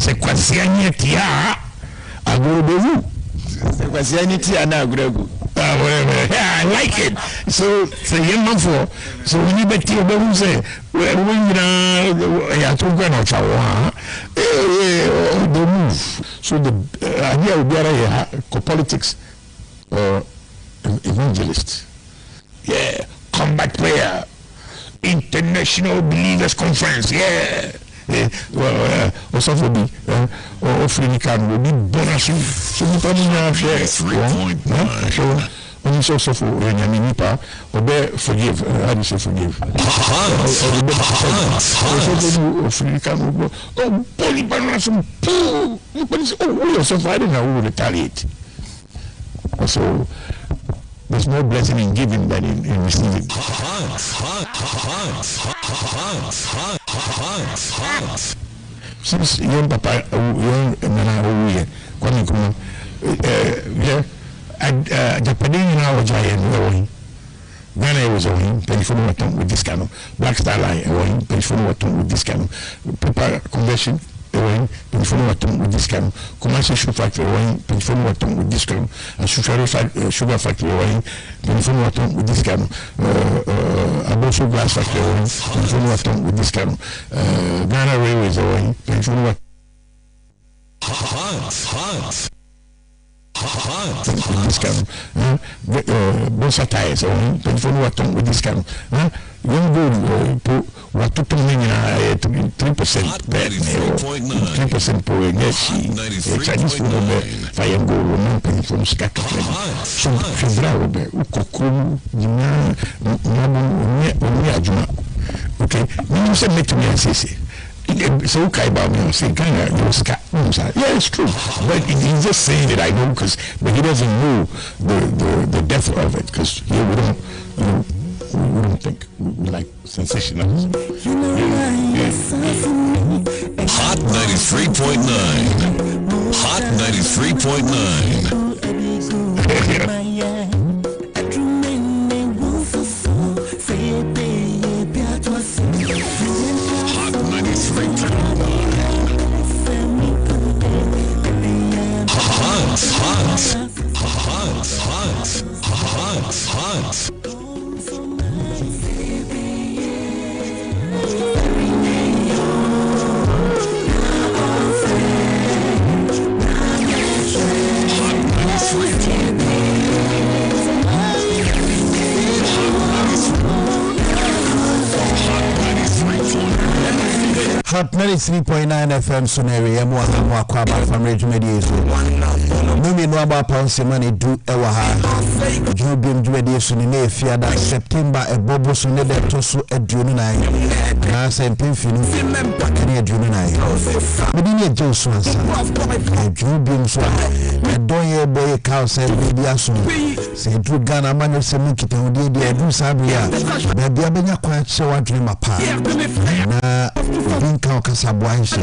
se kwasianye tia agorobewu se kwasianye tia na agorobewu yeah, I like it. So young man for so when you bet you say when you talk about the move. So the idea will be a politics evangelist. Yeah, combat prayer, international believers conference. Yeah. Also for me, offering can will be bonus. So we can share 3.9. So when you say so for Yaminipa, or forgive, how do you say forgive? Offering can go. Oh, polybanus, oh, we are suffering now. We will retaliate. So there's no blessing in giving than in receiving. Since young papa, young Nana, coming, Japanese now was giant. Ghana was owing, telephone with this kind of Black Star Line, owing, telephone with this kind of paper conversion. Telephone with this kind of commercial sugar factory, telephone with this kind of sugar factory, telephone with this kind of Aboso glass factory, telephone with this kind of Ghana Railways, telephone with this kind of Bosa tires, telephone with this kind of young gold what took me 3% 3% per year. Chinese food fire gold paying from scatter. So okay, you said make to me and say so okay about me say Ghana yeah, it's true, but he's just saying it I know because but he doesn't know the depth of it because here we don't think we like sensationalism. Hot 93.9. Hot 93.9. Hot 93.9 FM Soneri Mwa Kwaba from Radio Media. Numi no about pounds money do ewaha. Biom Dwene Sunine Fiada September a bobo sunede tosu edunai. Na sempinfinu kani edunai. Medini Josu ansa. Biom so edoye boy cow say bibia so. Se dru Ghana manu se mukita odi de edu sabia. Ba bia benya kwa che wadwene mapa. Na Binka Okasabuanse.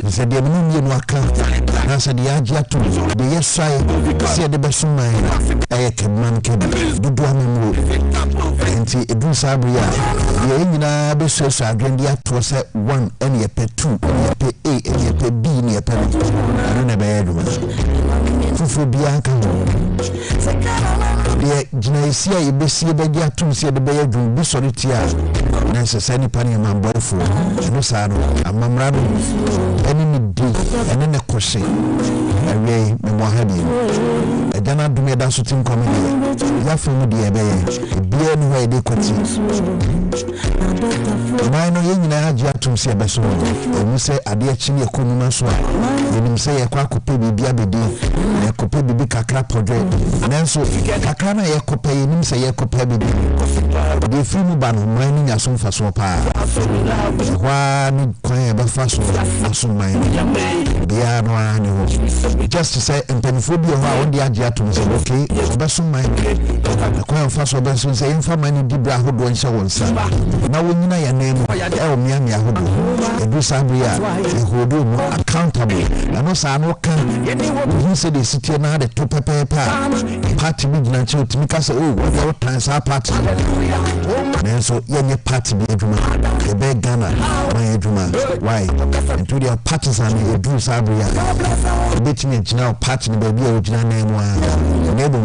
He said, the Munyan Waka, and I said, the Agya Wusu, the yes side, said the best man, I can man can do Dwene, and see a do Sabria. The Engina Bessos are Grandia to set 1 and ye pay 2, and ye pay A, and ye pay B, and ye pay I don't have a head. Fufu Bianca. The Genesia, you be see the Gatu, see the bedroom, be solitia. Necessary penny man boy for no sano, a mamrado, any day, and then a crochet. A ray, Memohadi. A Dana do me that shooting comedy. Yafu, dear bay, be anyway they could see. Mine no young Agya to see a besso, and you say a dear chini a kunumaswa. You say a quack could pay Biabidi, and a could pay Bibi Kakra Podre. And so Kakana Yakope, you say Yakope, the free Mubano mining as soon for so far. One quiet but fast so mine. Just to say, and Penfodio, how the Agya to say, okay, Bassum mine. The quiet fast or Basson saying for many Dibra who don't show one son. Now, when you know your name, El Miami, a do Sabria, a who do account comfortable and no sa no can he said the city na the top paper party big na cho timi ka say oh what time sa party na so ye party be adwuma e be Ghana na adwuma why into their parties and they do sabria bit me now party be be original name wa nebo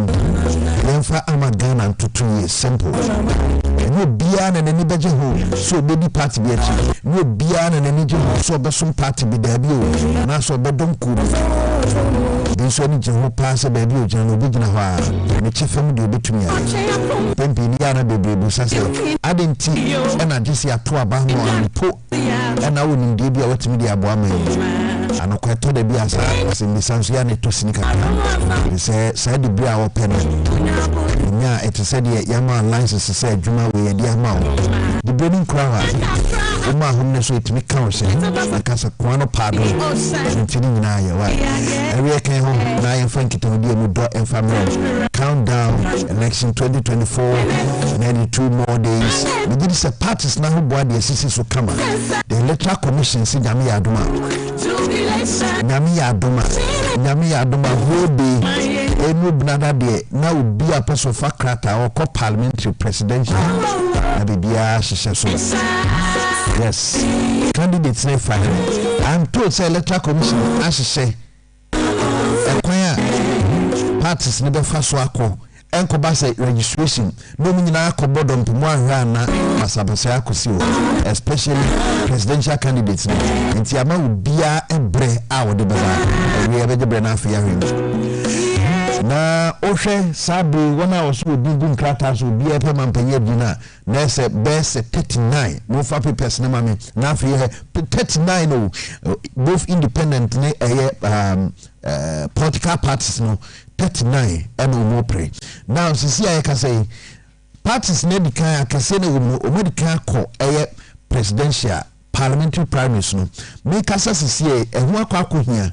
yemfa ama Ghana to 2 years simple no bia na nani beje ho so baby party be achi no bia na nani je ho so be some party be there bi o na so be dom ku bi so ni je ho pass be bi o jana obi gina ho a me chefem de obetumi a pempi ni ya na bebe bu sase adenti e na disi ato aba ho anpo e na woni de bi a watimi de abo ama yi anokwato de bi asa asin sanso ya ne to sinika se de bi a wo pe no nya it said de yama license se adwuma we de ama wo de burning crown uma homne so itimi kan se akasa kwano pado ntini nyina ya wa ewe kan ho na yen frankito de mu do family countdown election 2024 92 more days we did say parties na ho boa de sisi so kama the electoral commission si nyame ya adoma nyame ya adoma hode enu bnada de na obi a person fakrata or co parliamentary presidential na bibia hihye so yes candidates na fine I'm told say electoral commission ahihye ekwanya parties ne be fa so akọ enko ba say registration no nyina akọ bodom pimo ahwa na masabasa akosi o especially presidential candidates nti ama obia ebre a wode baba we ebeje na afia hwe na ohwe sabi wona oso obigu nkrata so obi epe mampanye dina na se best 39 no fa papers na mame na afia 39 no both independent ne political parties no 39 and no pray now sisi I can say parties ne di kan akase ne wo di kan ko presidential parliamentary primaries no me kasa sisi ehu akwa hia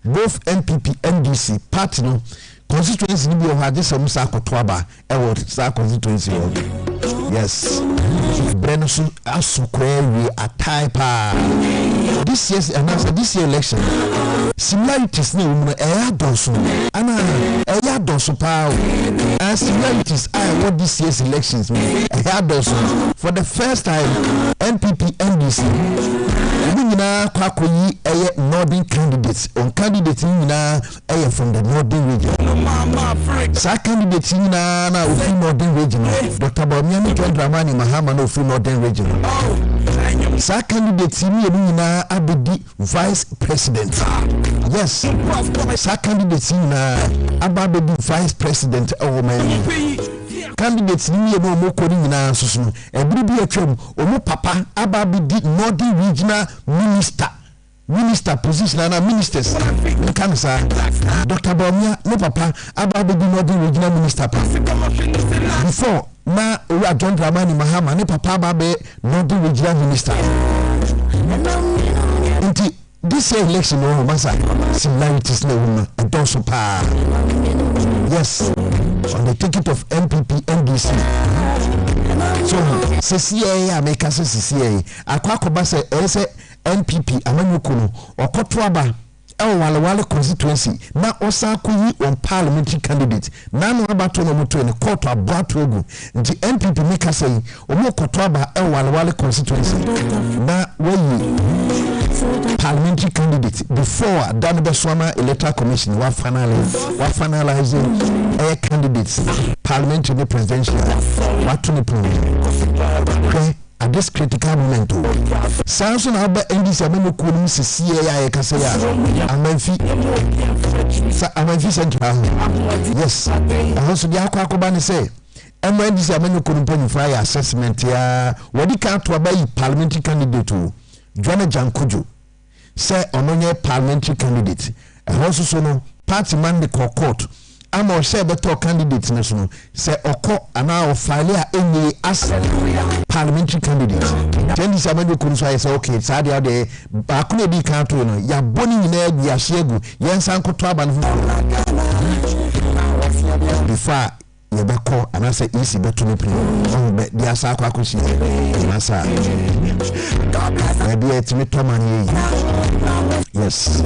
both NPP NDC party no constituency ni bi o ha de some sa akoto aba wo sa constituency wo yes breno so asukwe we ataipa this year election similarities na wo adonso ana adonso pa and similarities what this year's elections adonso for the first time NPP NDC nyina kwakoyi northern candidates on candidates nyina from the northern region sa candidates nyina na ofi northern region Dr. Biom Dramani Mahama no ofi northern region sa candidates nyina abedi vice president yes sa candidates nyina abedi vice president man candidates ni e no mo kori nyina soso no ebiri bi atwam omo papa ababedi northern regional minister position na ministers kan sa Dr. Biom no papa ababedi northern regional minister before na Agya Dramani Mahama ne papa ababe northern regional minister inti this election no masa similarities na woman adonso pa yes on the ticket of MPP NDC so CCA America CCA akwakoba say NPP amanyukuno okoto aba wale constituency na osakuyi on parliamentary candidate na no abato no moto ne court abato egu nti NPP make say omo koto aba wale constituency na weyi parliamentary candidate before dan be swama electoral commission wa finalize candidates parliamentary presidential what to the at this critical moment Samson Abba NDC amemo kunum sisiye ya ekase ya amanfi central yes ahoso dia akwa ne say NDC amemo kunum pani fry assessment ya wadi kan to abayi parliamentary candidate Dwene Jankujo say ononye parliamentary candidate ahoso so no party man the court ama say better candidate na so say oko ana o file a enyi as parliamentary candidate tendi samadu kunso say okay sade ade ba ko na di kan to no ya boni nyina egu ya hyegu yensan koto aba no before yebeko anase isi beto no pri on be dia sa akwa kosi anasa maybe etimi tomani yes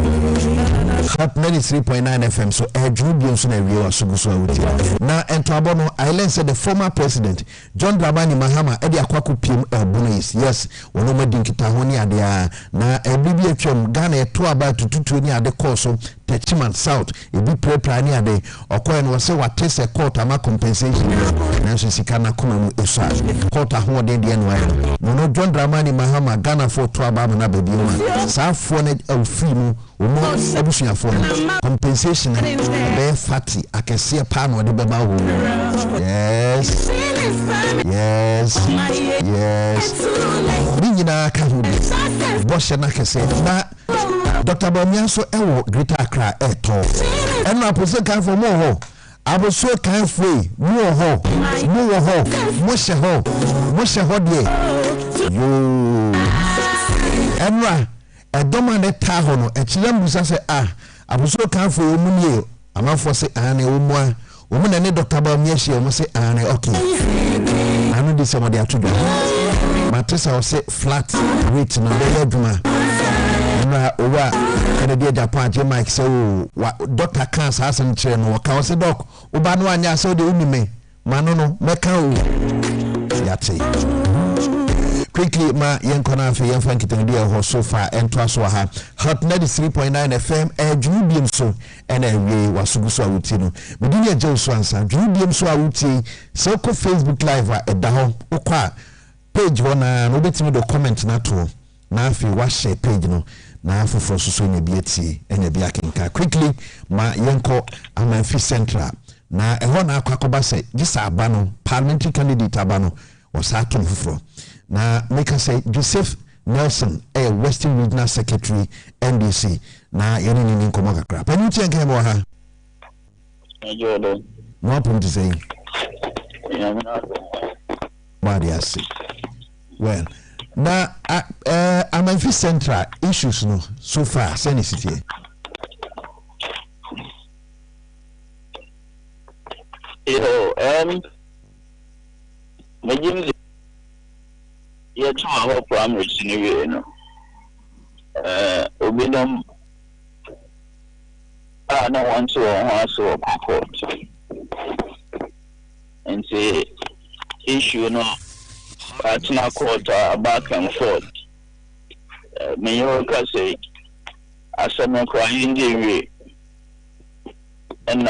Hot 93.9 FM so Biom so na wiye wasuguso awuti na ento abono island said the former president John Dramani Mahama e de akwako piem ebuno yes wono madinkita ho ne ade na ebibi atwam Ghana eto aba tututu ni ade course Techiman South ebi prepare ni ade okoye no se watese court ama compensation na so sika na kuma mu esa court ho de de no ayo no John Dramani Mahama Ghana for to aba na baby ma sa fo na free mu omo ebusuya fo compensation be fatty akese pa no de beba ho yes binyina ka hu bo she na kese na Dr. Bomianso ewo Greater Accra eto eno apose kan fo mo ho aboso kan fo mo ho mo she ho de yo enra edoma ne ta ho no ekire mbusa se aboso kan fo mu nie amafo se ane omu omu na ne Dr. Bomianso omu se ane okay anu di se mo de atudwa matesa o se flat rate na be aduma na owa ene dia Japan je Mike say doctor cancer asan kire no ka o se doc oba no anya say de unime mano no meka o yate quickly ma yenkona afi yenfa nkiten dia ho so far ento aso ha Hot 93.9 FM Biom so ene wie wasuguso awuti no medini Agya Wusu ansa Biom so awuti so ko Facebook live da ho okwa page wona no betimi do comment na to na afi wa share page no na afoforo so nya biati enya bia kenka quickly ma yenko Amanfi Central na eho na akwakoba se gisa aba no parliamentary candidate aba no osatom foforo na make us say Joseph Nelson Western Regional Secretary NDC na yeni ni nkomo kakra panuti enke mo ha ajodo no point to say yeah na what do you say well na Amanfi Central issues no so far send it here Majim ya to our primary scenario no obinum na want to also court and say issue no partner court back and forth me you can say asem crying the and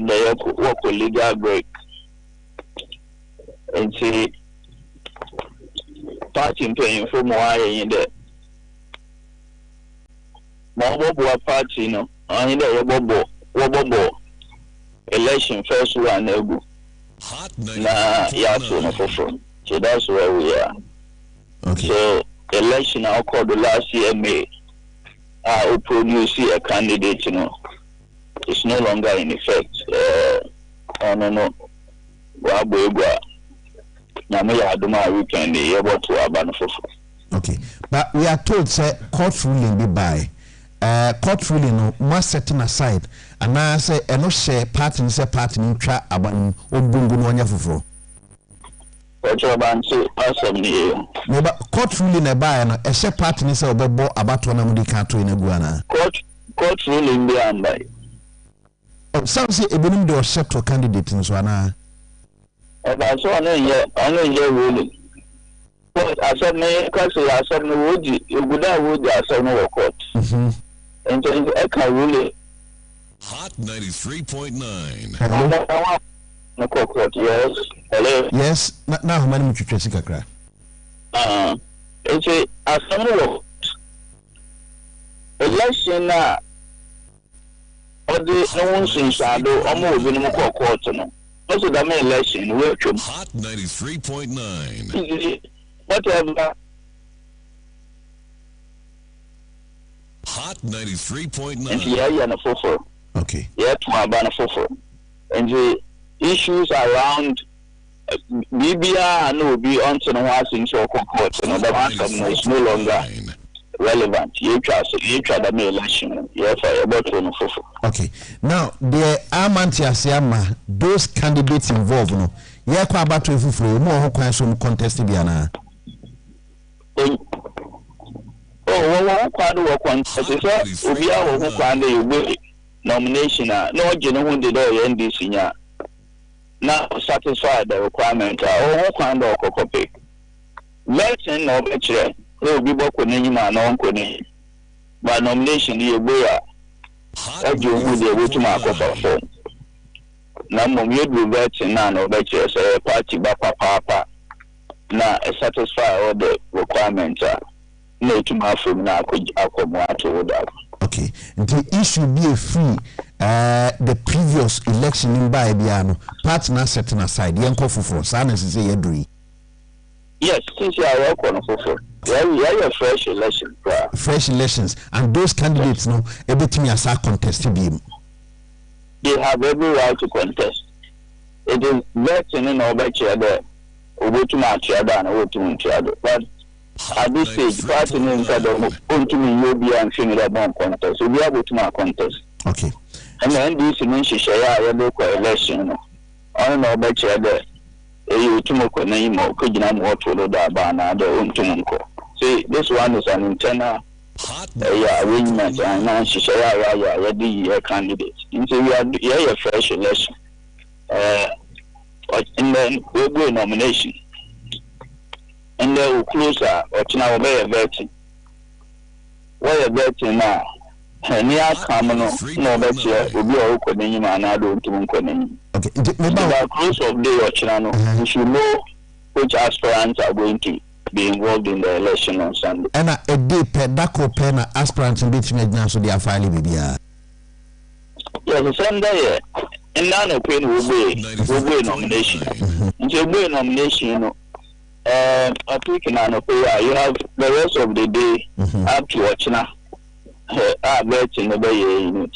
the work legal break and say party paying for more in the Mobile party no in the Wobo election first one ego na yaso no for so that's where we are. Okay. So election I called the last year May who produce a candidate, you know, it's no longer in effect. No. Okay, but we are told say court ruling be by court ruling no must setting aside and now say no share party say party in try aban ogbongo no anya foforo. Court ruling e by no e share party ni say obebo abato na mudi kan to ina guana. Court ruling be am by. Some say ebenim de o share to candidate nso ana. That's all only ruling. But I said, me, because I said, no, would you would I said, no, court. And I can really Hot 93.9. No court, yes. Hello. Yes, now how many you trace kakra? It's a some election or the no one since I do almost in the court. No. Also, the main election, we're Hot 93.9. Whatever. Hot 93.9. And yeah, and a fofo. Okay. Yeah, to my banner fofo. And the issues around BBR and will be on to the house in Choko Court. And the answer is no longer relevant. You try the election. Yeah, for about 24. Okay. Now, the Amantiasiama, those candidates involved, no, yeah, quite about 24 more who can some contest Biana. Oh, quite a contest. We are who can nomination. No, you know, when they do NDC. Now satisfy the requirement. Oh, kind of copy. Let's no better. Will be both with any man on Kone. By nomination, you will. I do with the way to mark of our phone. Now, you will bet in none of better, say, party papa. Now, satisfy all the requirements. No to my phone now could accommodate to that. Okay. The issue be a free. The previous election in Biom, partner setting aside, Yanko for silence is a dream. Yes, since you are welcome for yeah, fresh election. Fresh elections, and those candidates know everything as a contest to be. They have every right to contest. It is vetting in our better there, or to match other and over to each other. But at this stage, party names are to me, you'll be and similar bomb contest. So we are able to my contest. Okay. And then this means share local election. I know better there. You to make a name or could not more to the banner, the own to see, this one is an internal arrangement and now she share ready candidate. Into we are a fresh election. And then we'll go nomination. And then we'll close or now be a vetting. Why a vetting now? Near common no better will be all coding and I don't do coding. Okay, about close of day or channel, you should know which aspirants are going to be involved in the election on Sunday. And a day per Dako pen aspirants and between now so they are filing maybe. Yes, Sunday, and none of pain will be nomination. Until be nomination, you know. I think in an opera, you have the rest of the day up to watch now. In the way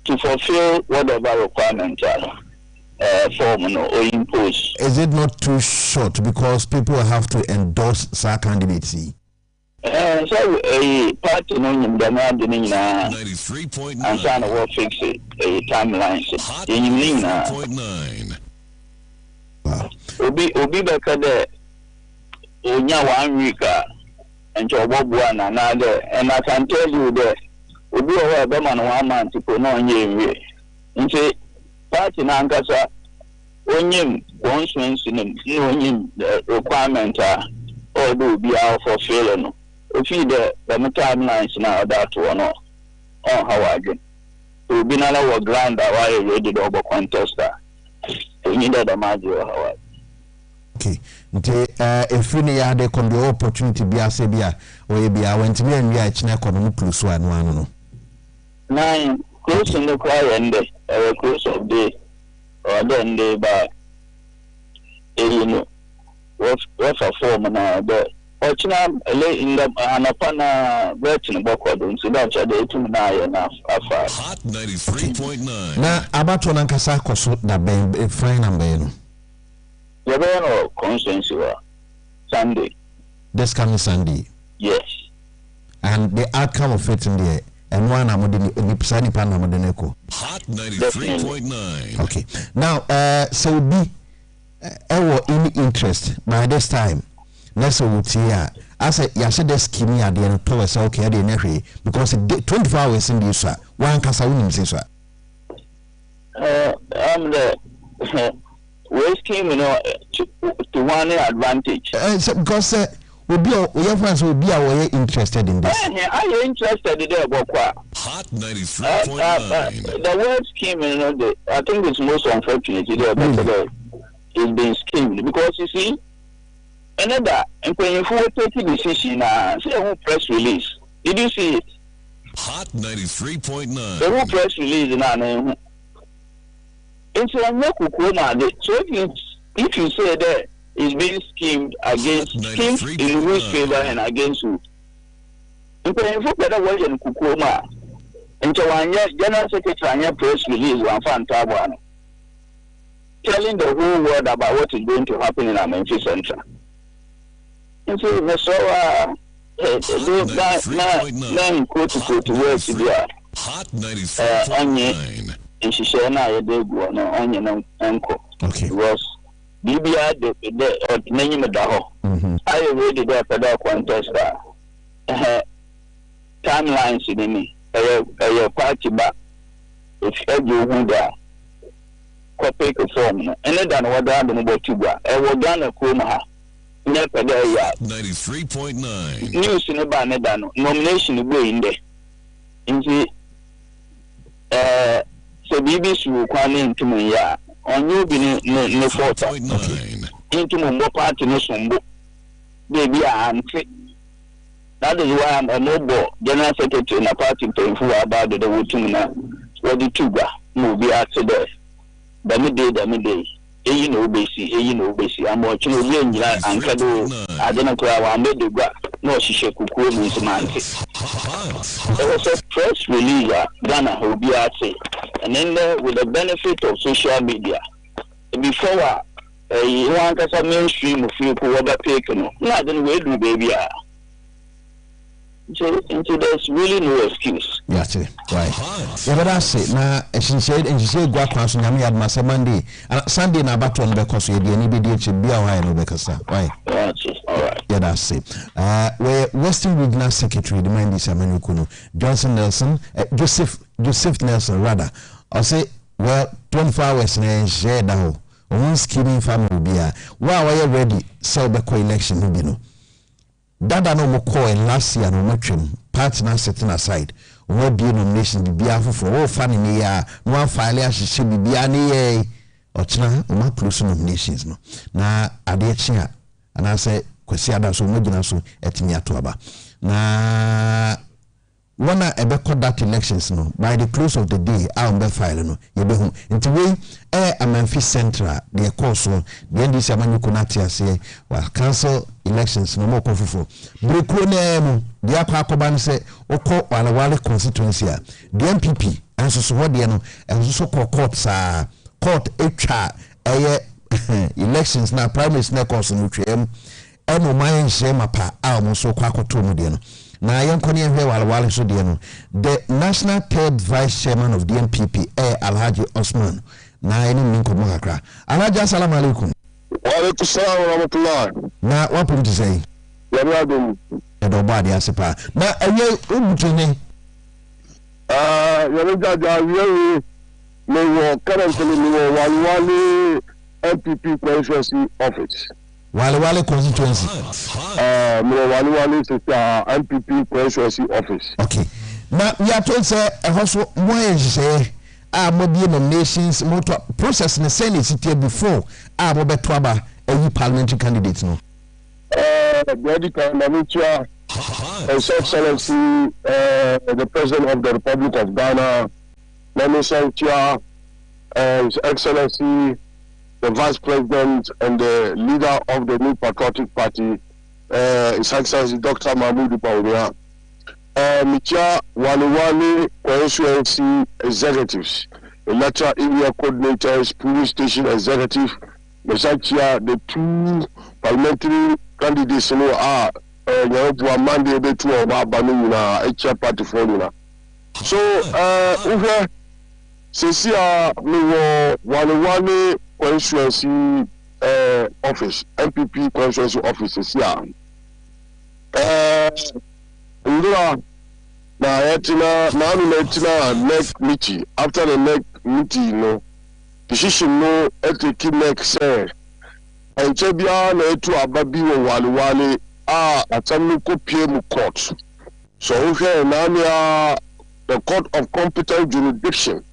to fulfill whatever requirements are form or impose. Is it not too short because people have to endorse our candidacy? So a party knowing the man in 93.9 and trying to work fix it a timeline. Obi better there. Onya 1 week and your Bob one another, and I can tell you that we be aware them on 1 month to put on ye. In say, party Nankasa, when him, once in him, the requirement are all do be out for failing. If you the timelines now that one or how again. To be another ground that why you ready to over contester. We need the Madio Howard. Okay. If you had a opportunity be a Sabia or be I went to be and we are economic close one. 9 close in the choir and the close of day or then they by you know what a form now but Ochina lay in the Anapana Breton Bocodon, so that's a day to now enough. Hot 93.9. Now, about one Ankasa Koso, that be fine and ben. The Beno conscience Sunday. This coming Sunday. Yes. And the outcome of it in there. And one I'm the Pisani Panamodeneco. Hot 93.9. Okay. Now, so be any interest by this time. Let's say, I said, the scheme at the end of the okay, the because 24 hours in the USA, one Casawin says, I'm the waste scheme, you know, to one advantage. Because we have friends will be away interested in this. Are you interested in the Hot 93.9. The word scheme, you know, I think it's most unfortunate. It's been schemed because you see, another, and when you take the decision, say a whole press release. Did you see it? Hot 93.9. The whole press release in our name. It's a no. So if you say that it's being schemed against schemed in whose favor and against who? And when you better way in Kukuma, and so one General Secretary press release one fan tabuano, telling the whole world about what is going to happen in our Memphis Central. nso me so na quote words there. Hot 93.9. Nhihye na ye dey go no onye no enko. Okay. Because bibia de nanyi me da ho. I ready there for that contest timelines in me. A party back. If you want that copy form, and then what I'm going to do, I will done a coma. 93.9. News in a banner nomination way in there. In the so BBC will come into me, yeah, on you being no photo into my party, no some book. Baby, I'm fit. That is why I'm a mobile general secretary in a party paying for about the Wutumina. Ready to go, movie after that. Damn day. You know, basically, I'm watching a young and Kado. I don't know where I made the graph. No, she should cook with my There was a press release, Ghana, who be at say, and then with the benefit of social media. Before you want us a mainstream of people who are taken, not then we do, baby. So there's really no excuse. Yes, right. Yeah, but that's it. Now, she said, and she said, "Go across and I had my Monday, Sunday, and about one because we didn't be able to be away no because why? That's it. All right. Yeah, that's it. Where Western Regional Secretary, the man is Amanukuno, Johnson Nelson, Joseph Nelson, rather. I say, well, 24 hours and share now. One scheming family will be here. Wow, are you ready? Sell the co-election, you know. Dada no mo call last year no matchim party na setting aside we be nomination be for all fan in ya no file ahye bibia ne ye ochina o ma close nominations no na ade chia ana say kwesi ada so mo gina so etimi ato aba na wana ebe that elections no by the close of the day on be file no ye be hu nti we Amanfi Central the course the NDC amanyuko nati ase wa cancel elections no more konfufo breko na mu dia kwa akoba ne se okọ wale constituency a the MPP anso so wode no enso so court sa court etwa elections na primaries na course no twem eno man hye mapa a mo so kwa akoto mu de no na yankoni ehwe wale so de no the national third vice chairman of the MPP Alhaji Osman na eni minko mwakra Alhaji assalamu alaikum. Wa alaikum salam wa rahmatullah. Na wapo mtu say Yadum edo badi asepa na enye ubutune yajaja yewe no currently no wali MPP constituency office wale constituency no wali MPP constituency office. Okay, na ya told say hoso moye say mobile nominations motor process in the Senate before mobeto aba parliamentary candidates no His Excellency the President of the Republic of Ghana, His Excellency the Vice President and the leader of the New Patriotic Party, His Excellency Dr. Mahmoud Bawumia, Micha Waliwali constituency executives, electoral area coordinators, police station executive, the two parliamentary candidates who are Monday betu Banu na HR party for. So over Cecia Waliwali constituency office, MPP constituency office Cecia. Na etina next meeting. After the next meeting, no decision no etiki next say. Enchebia na etu ababi wo wale atami ko pie mu court. So here na the court of competent jurisdiction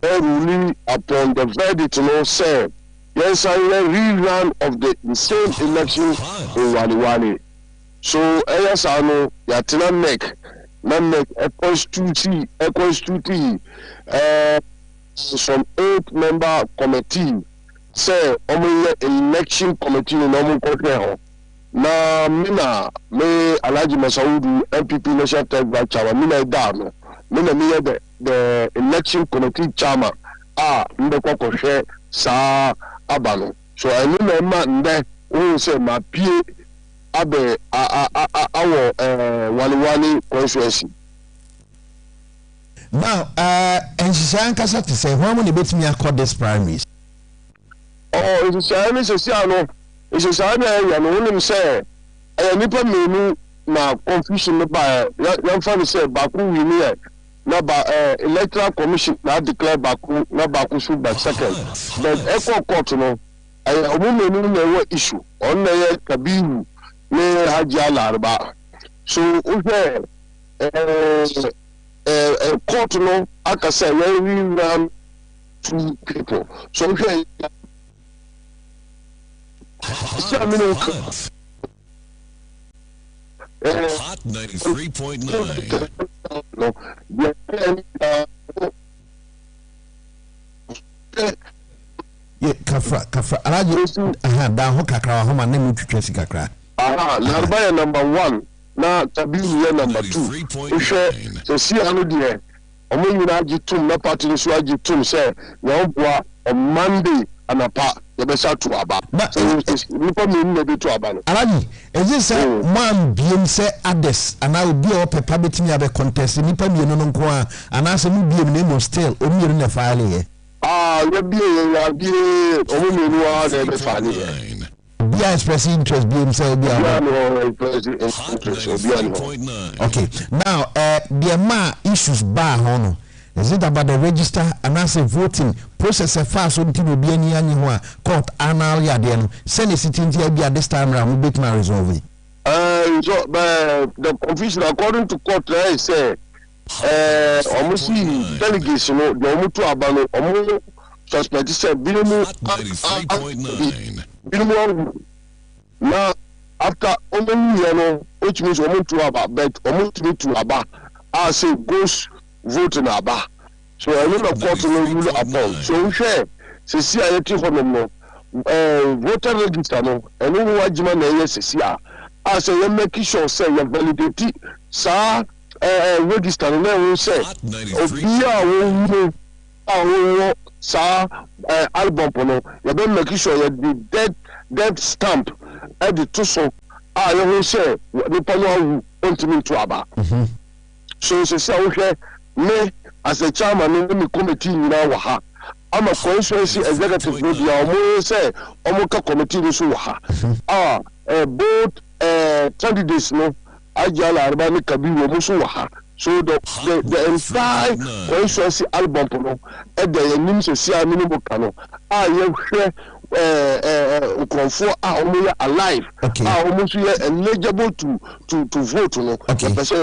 ruling upon the verdict no say yes I rerun of the same election in wale. So yes I know yatina neck a constituency some 8-member committee say only election committee no more control na mina me Alhaji Masaudu MPP national third vice chairman mina da no me the election committee chairman ndeko ko hwe sa abano so any member nde who say ma pie abe our Waliwali constituency. Now, and she kasa to say, how many bets me accord this primaries? Oh, it's a Siano. It's a Siano, and only say, nipa menu na confusion by young family say Baku Winia, na electoral commission na declare Baku, na Baku should by second. But Echo Court, no, a woman no issue on the Kabiru, ne Agya Larba. So, okay, court, no, I can say, where we run two people. So, okay. Hot 93.9. Kafra. Alaji, da ho kakra ho ma na mu twetwe si kakra. Larba ya number 1 na Tabiru ya number 2. Uhwe so si anu de omo nyina agitum na party no so agitum say na oboa on Monday anapa yebesa to aba. Nipa me no be to aba no. Alaji, eje say man Biom say others and I will be up paper betimi abe contest nipa me no nko a anase mu Biom na mo still o mi na file here. We be omo me no a na be file here. Be expressing interest Biom say be okay. Now the ma issues bar hono. Is it about the register and as a voting process a fast until we be any court annual yard? Send a sitting here be at this time around we can resolve it. So the confusion according to court I say almost delegates you know the Omutu Abano Omu suspect said Biom now after Omu which means Omutu Aba but Omutu to Aba I say goes vote in Aba. So I know the court will rule upon. So we share. See, I let you know. Voter register no. And no wajima na yes see. I say you make sure say you validity. Sa register no we say. Obia wo sa album no. You be make sure you the dead stamp at the tuso. You say nipa no want to Aba. So say we share. Me as a chairman in the committee now ha I'm a constituency executive body omo say omo ka committee so ha both candidates no Agya Larba Kabiru omo so ha so the entire constituency album no e dey nim so sia minimum kano ye hwe omo alive omo so eligible to vote no the person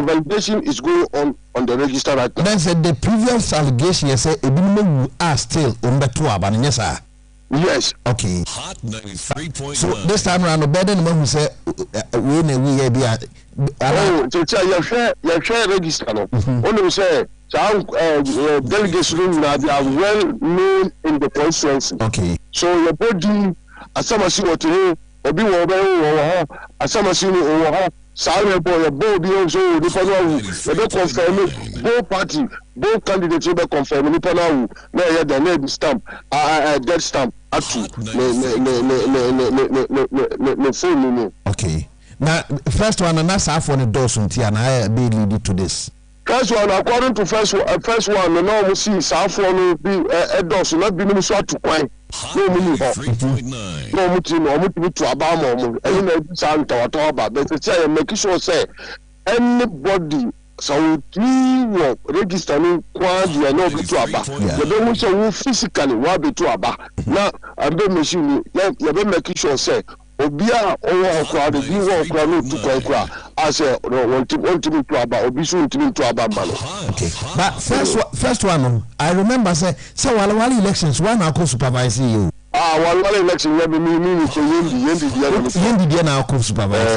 validation is going on the register right now. Then said the previous allegation you say ebinimo are still umbeto aba yes sir. Yes. Okay. Hot 93.9. So this time around, the better than who say we be at. Oh, you share register no. Only say delegates room now they are well known in the constituency. Okay. So your body asamasi wote obi wo be wo asamasi ni wo Sorry, boy, Biom so the confirm both party, both candidates will be confirmed. Nipa now, na the name stamp, dead stamp. Okay. Now, first one, and that's half on the doors until I be lead to this. First one, according to first one, no, we see South one be a doors, not be no short to quite. No, no, to Abama, and Santa Toba, but it's say, make sure say anybody so you register me quasi and no be to Aba. You don't so physically what be to Aba. Now, I'm the machine, you be making sure say. Obia owo crowd bi wo crowd no to kwa as want to aba obi so want to aba man. Okay, but first one I remember say wale elections one na supervise you. Wale election we me so yendi dia na supervise.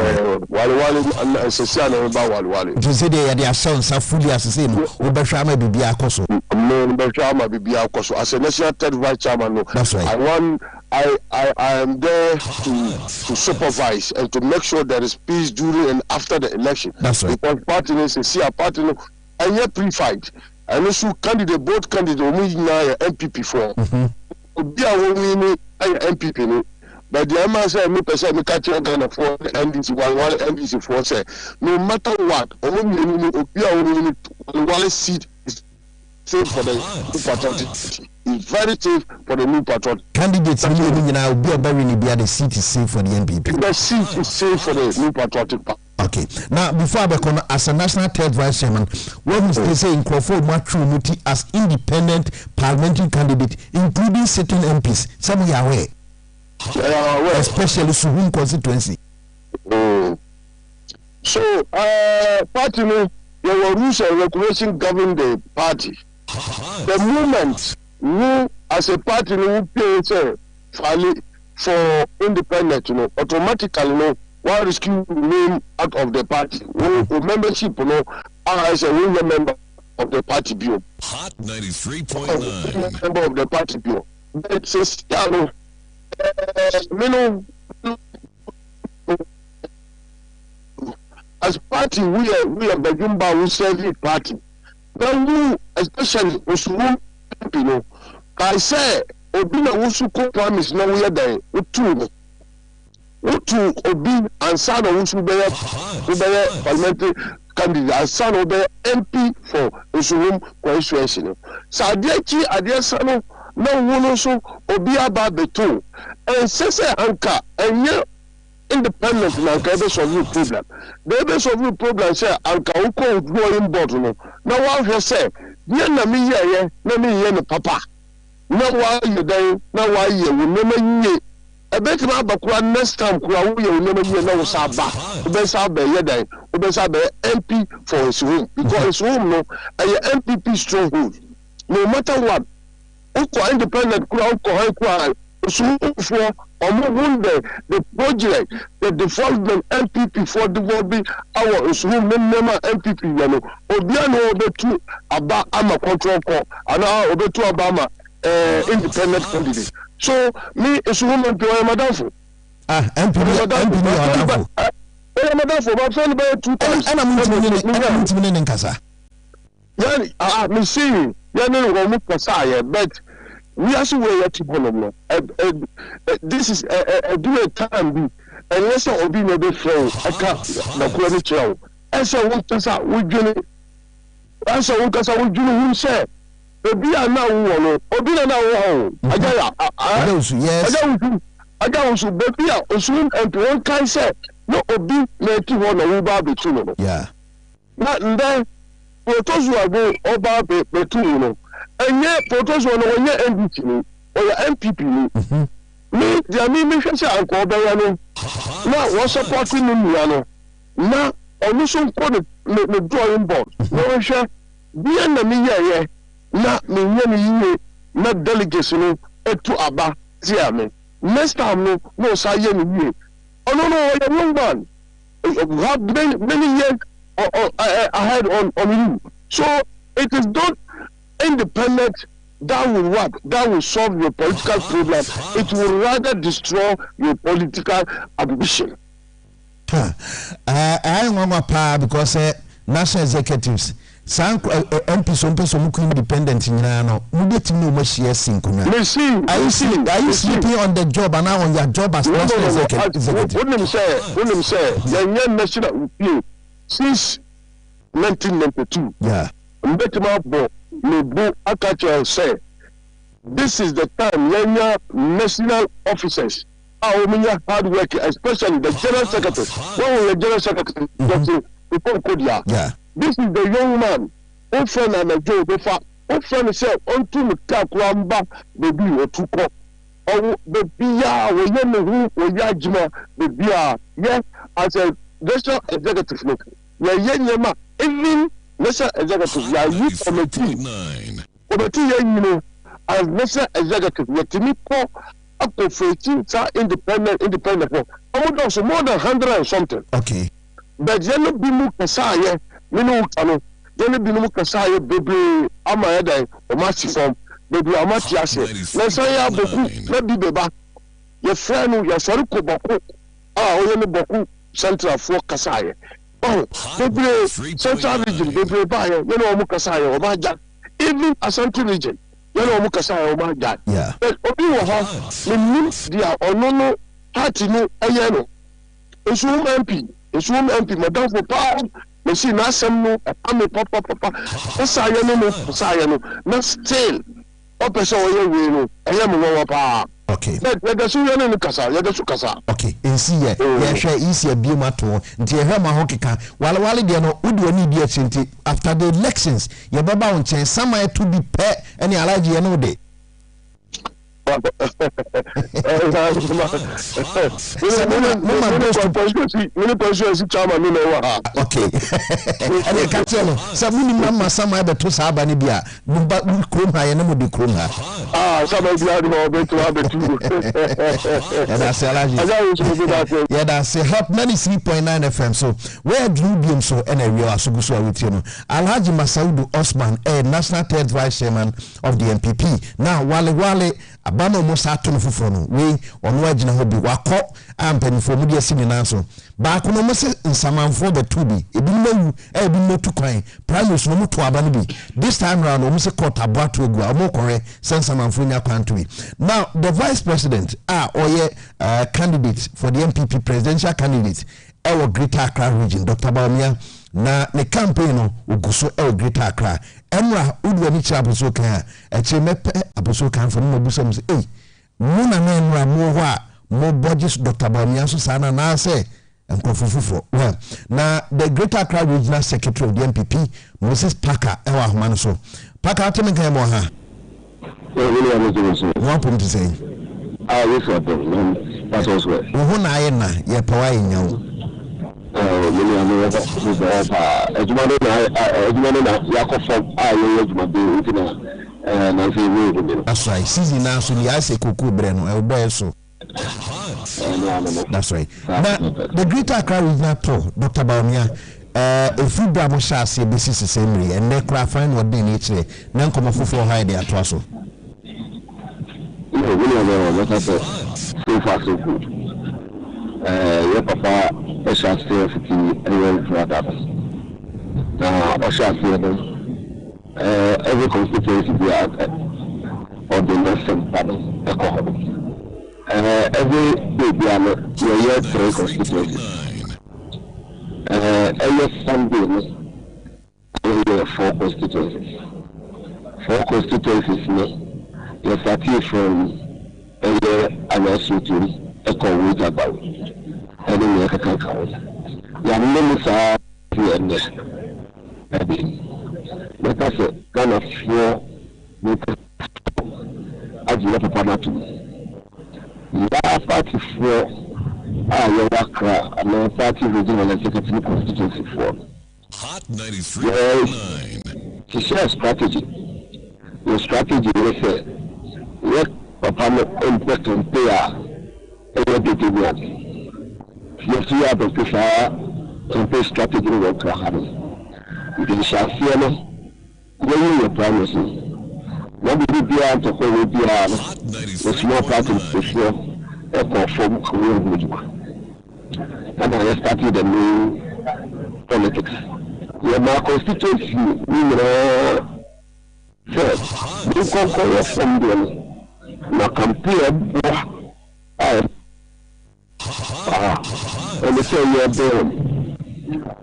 Wale social na ba wale. You say they are sounds are fully as say no we be hwa ma bibia akoso. No be hwa ma bibia akoso as a national third vice chairman no. That's right. I am there to supervise and to make sure there is peace during and after the election. That's right. Because party is see a party no and yet pre-fight. And also both candidates we now MPP for. Obi a we ni MPP no but the man say me person me catch Ghana for NDC one NDC for say no matter what one seat is safe for the new patriotic party. It's very safe for the new patriotic candidates now be a very the seat is safe for the NPP. The seat is safe for the new patriotic party. Okay. Now, before I become as a national third vice chairman, what must they say in Crawford Matrimony as independent parliamentary candidate, including certain MPs? Some of you are aware, especially Suhum constituency. So, party, there were rules and regulations governing the party. The moment you, as a party, you pay for independent, automatically, one rescue name out of the party. Membership, as a member of the party Biom. Hot 93.9. Member of the party Biom. It says, as party, we are Bajumba, we serve the party. Then you, especially, I say, Obina Wusu promise no we are there. To Obi and son of Usubaya parliamentary candidate and son of the MP for Usum constituency. So Adia Sano no one also Obi Ababeto and Sese Anka and independent na ka solve the problem. They solve the problem say Anka uko growing board no. Now what say ye na me ye na me ye no papa. Now why you dey now why you me a bit about next time, we will never know Saba, Ubesabe, Yeday, Ubesabe, MP for his room, because his room, no, a MPP stronghold. No matter what, Uko independent crowd, for or more the project, the development MPP for developing our room, member MPP, Obiano, Obetu, Ama control call, and now Obetu Obama, independent candidate. So me is woman to Madafo. MP Madafo. Madafo, my friend by 2 times. And I'm in Casa. Yani, me see, yani Kasa, but we also were at Tibono. This is a do a time, unless I be no friend, I can't the quality child. As I want Kasa, we do it. As I want Kasa, we do who said. Obi na wo Obi na wo Agya Wusu yes Agya Wusu baby a osun and one kind say no Obi na ti ho na wo ba betu no yeah na ndai photos wa go oba betu no enye photos no onye NDC ni o ya MPP ni me dia me hwese anko oba ya no na wo support ni mu ya no na onu so nko ne drawing board no hwe bi na me ye na me yie na delegates no etu aba tia me next time no say ye me yie no young man you have many years ahead on you, so it is not independent that will work, that will solve your political problem. It will rather destroy your political ambition. I want my power because national executives some MP some independent in no get no much yes in Kuna. Are you sleeping on the job and now on your job as national executive? When them say the national since 1992. Yeah. Say this is the time when national officers are hard work, especially the general secretary. When the general secretary yeah. This is the young man who friend and a job before who friend said on to the cap back baby or two cup or the beer we know who yajima the beer yeah as a national executive look yeah even national executive yeah you committee you know as national executive yeah to me up to 15 independent almost more than 100 and something. Okay. But you know be more kasaya minu kanu yene binu kasaya bebe ama yeda o match form bebe amati ase na say ya boku na bi beba ye friend ya sori ko boku o yene boku central for kasaya oh bebe central region bebe ba ye yene o mu kasaya o ma ja even a central region yene o mu kasaya o ma ja yeah but obi wo ho me dia onono party no ɛyɛ no nso MP madam for power me see na asɛm no ame papa ɔsaayɛ no na still ɔpɛ sɛ ɔyɛ wei no ɛyɛ mo wɔwɔ paa. Okay. Yɛda so yɛne no kasa yɛda so kasa. Okay. Nsi yɛhwɛ isi Biom ato nti yɛhwɛ ma ho keka wale deɛ no wodi oni di akyi nti after the elections yɛbɛba wo nkyɛn sama to be pɛ ɛne alaji yɛ no de. Okay. And ka tell no sa muni mama sama be to sa aba ne bia mba krom ha ye ne modi krom ha sama bia de mo be to abetu ya say alaji ya da say hot 93.9 FM so where do Biom so and a real asuguso awutie no Alhaji Masaudu Osman national third vice chairman of the MPP now wale abano mo sa to no foforo no we ono agina ho bi wakọ ampanifo mu de asi nyina so ba ko no mo se nsamanfo betu bi ebi mawu ebi motu kwan primus no moto aba no bi this time round o mo se court abato egu a mo kore sensamanfo nya kwanto bi now the vice president oye candidate for the MPP presidential candidate our Greater Accra region Dr. Biom na ne campaign no oguso Greater Accra emra udwa ni cha aboso kan eche mepe aboso kan fo mo busam se mu na emra mo ho a mo budget Dr. Biom so sana na say nkofufufo well na the Greater Accra regional secretary of the MPP Moses Parker ewa homa no so Parker ateme kan mo ha what point to say yes sir that's also wo na aye na ye pawa nyawo that's right. Season now, so the ice cocoa brand, boy, so that's right. Now, the Greater Accra regional tour, Dr. Biom, if you bravo shall say this is the same way, and they cry fine what they need to then come off for high their torso. So far, so good. Your papa. I shall stay for I shall every constituency we have or the lesson panel. Every day we are 3 constituencies. Every Sunday we have 4 constituencies. 4 constituencies you start from a with about. I don't know how to Yamisa let us say, kind of fear as you have a panatu. Last party for Ayawaka and party regional executive constituency for Hot 93.9. To share strategy. Your strategy is what Papa important payer every yes, we have a campaign strategy work to have. You can shall fear when you promise. When we be out to hold with the small part of the show, echo from Korean music. And I started a new politics. Yeah, my constituency, first, you can call your from them. Now compare and they say you are Biom.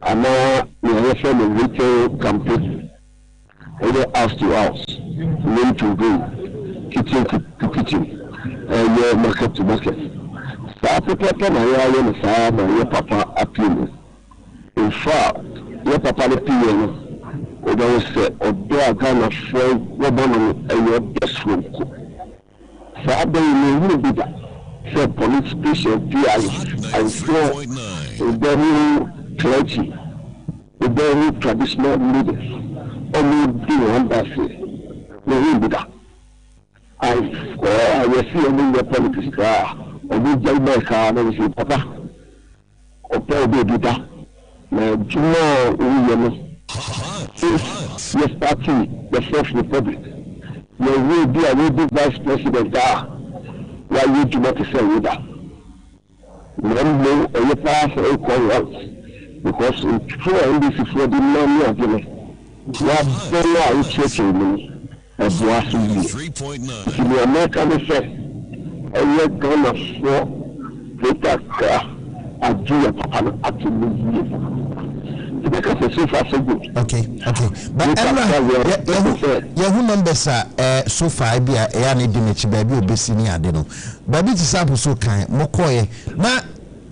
And now we are from a retail campaign. House to house, room to room, kitchen to kitchen, and market to market. So Papa and your papa appeal. In fact, your papa appeal. Or there was a dog kind of friend, your best friend. So I will be that. So police station and so very clergy, very traditional leaders, only do one that say, no will be that. I will see only the politics or we get my car and say, Papa, or probably do that. Now, tomorrow, yes, party, the First Republic, there will be a new vice president there. Why you do not say with that? One know a pass a call out because in true this is for the money of the what very out churching me a bossy. 3.9. If you are not going to say, and you're gonna for Greater Accra, Agya Papa actually because so far so good. Okay. But who numbers are so far be a need to baby obesini adeno. Baby to sample so kind mokoye. Na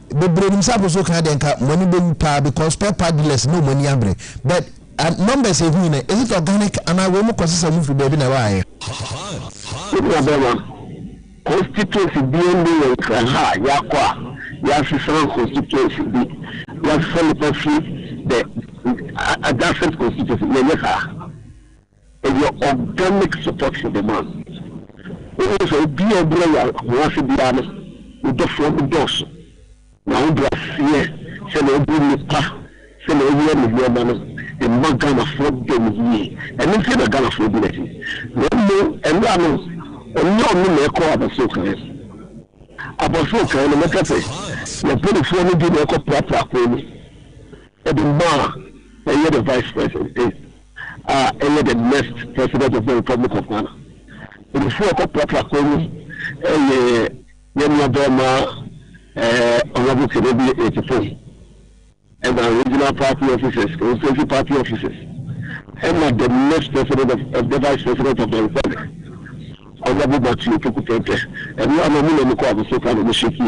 the brain sample so kind money be pa because per dealers no money ambre. But numbers is it organic and I will consider move to baby na why. Constituency Biom ha yakwa ya sisan constituency bi ya celebrate the adjacent constituency and your organic support for the man. Also be a brother who has to be honest with the front doors. Now do I see say no bring me pa say no year me man and man gonna afford them here and if you gonna afford it no and I know no me call about so kind no make say the people who do the proper for the man, and the vice president is, and the next president of the Republic of Ghana. In the four proper coming, and Honorable Kennedy 84, and the regional party officers, constituency party officers, and the next president of the vice president of the Republic, Honorable Batu Pukutente, and we are no more than the so kind of shaky.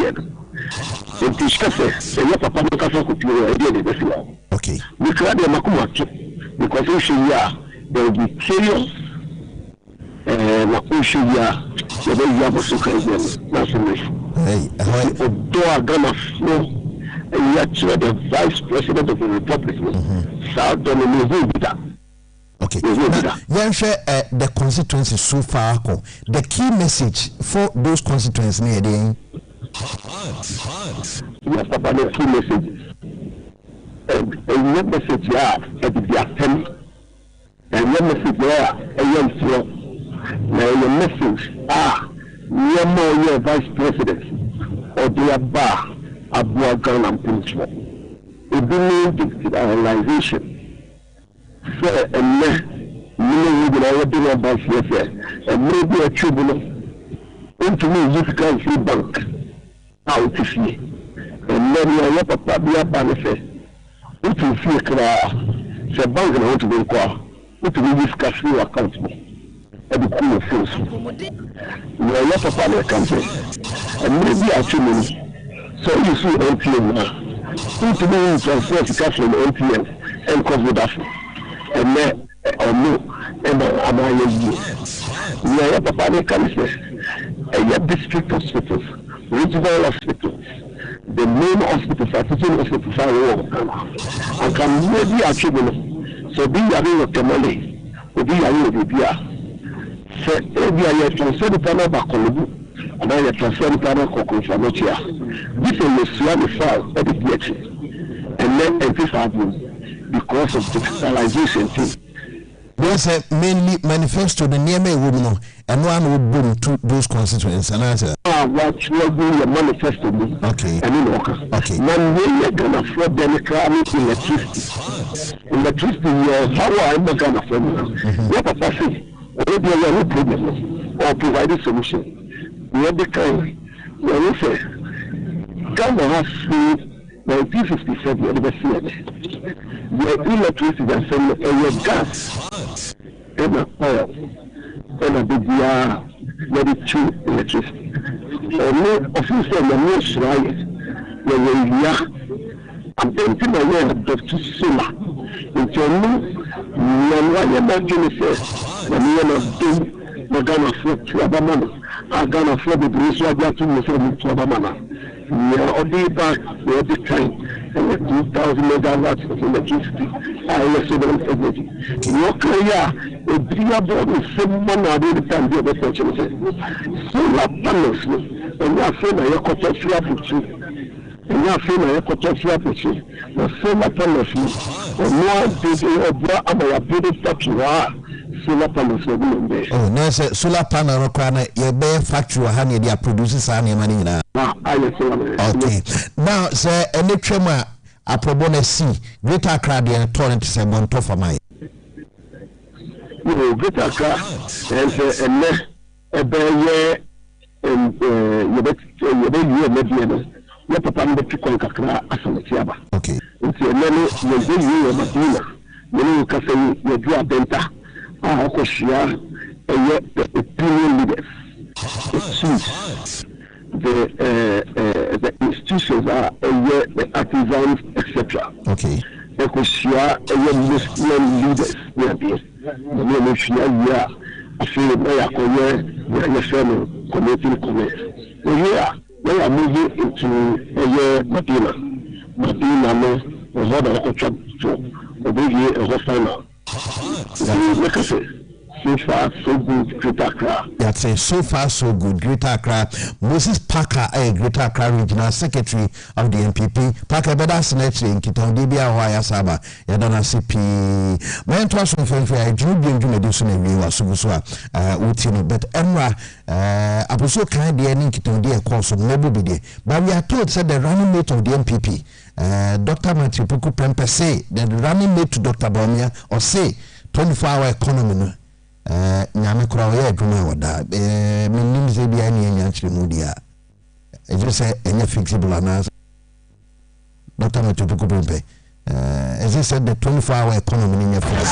Okay. We can't do because we should there will be chaos and we should the vice president of the Republic. Okay. Now, the constituency so far. The key message for those constituencies near the yes, about the key messages. And your message here at the assembly, and your message there, and your message your more vice president or the bar Abu Ghana and Punjab. It means digitalization. So, and maybe a tribunal into me, you can see bank. Out of me, and then you are papa be a benefit. If you feel clear, the bank and want to be called, what we discuss your account me. And the cool feels you are papa the country, and maybe actually, so you see LPM now. If you mean transfer to cash from LPM and cause with us, and then or no, and I'm you are papa the country, and your district hospitals. Regional hospitals, the main hospitals are teaching hospitals are wrong and can maybe achieve so be having a money will be having a BPR. So if you are transfer the panel back on the and then you transfer the panel from here. This is the swami file at the PH and then it is happening because of digitalization thing. There's a mainly manifesto the near me woman and one would boom to those constituents and answer. What you are doing your manifesto. Okay. And in Walker. Okay. One way you're gonna afford democratic electricity. Electricity, how I'm not gonna afford what a person, maybe a no problem or provide a solution. We have the kind where we say, Ghana has 1957, you never see it. Your electricity and your gas and oil and a big very cheap electricity. No official news right when we are I'm thinking aware of the solar. It's your new one imagine when you are doing the Ghana flood to Abamana. I Ghana flood the British Raja to Abamana. We are only back the time and the 2,000 megawatts of electricity. I was energy. Your career, a bigger board is someone at the time the other person. Solar panels, and you are saying I got a free application. And you are saying I got a free application. The solar panels, or more big or a big factory. Solar panels will be in there. Oh, no, solar panel require your bare factory honey they are producing some money now. Okay. Now, sir, any tremor a probone see greater crowd and torrent is a month for my. You greater crowd and a bear and you bet you ya papa no beti kon kakra asamati aba okay nti enene ye ye Madina yene ka se ye du abenta a ko shia the opinion leaders the institutions are the artisans etc. okay Ekosia Muslim leaders ne shia ya afiri na yakoye ya sheno community commit we are moving into Madina no the culture to obey a final. So far, so good, Greater Accra. That's it. So far, so good, Greater Accra. Moses Parker, a Greater Accra Regional Secretary of the NPP. Parker, but that's next in Kitan Dibia, Hawaii, Saba, Yadana CP. My interest in French, I do bring you medicine and we were Utini, but Emra, Apostle kind the ending Kitan Dia course of Noble Bide. But we are told, said the running mate of the NPP, Dr. Matthew Puku Prempe, say that the running mate to Dr. Bomia, or say 24-hour economy. Nyame kura oye adwuma wada menim se bia ne nya kire mu dia e je se enye flexible anas Dr. Matupuku Pempe e je se the 24-hour economy ni nya flexible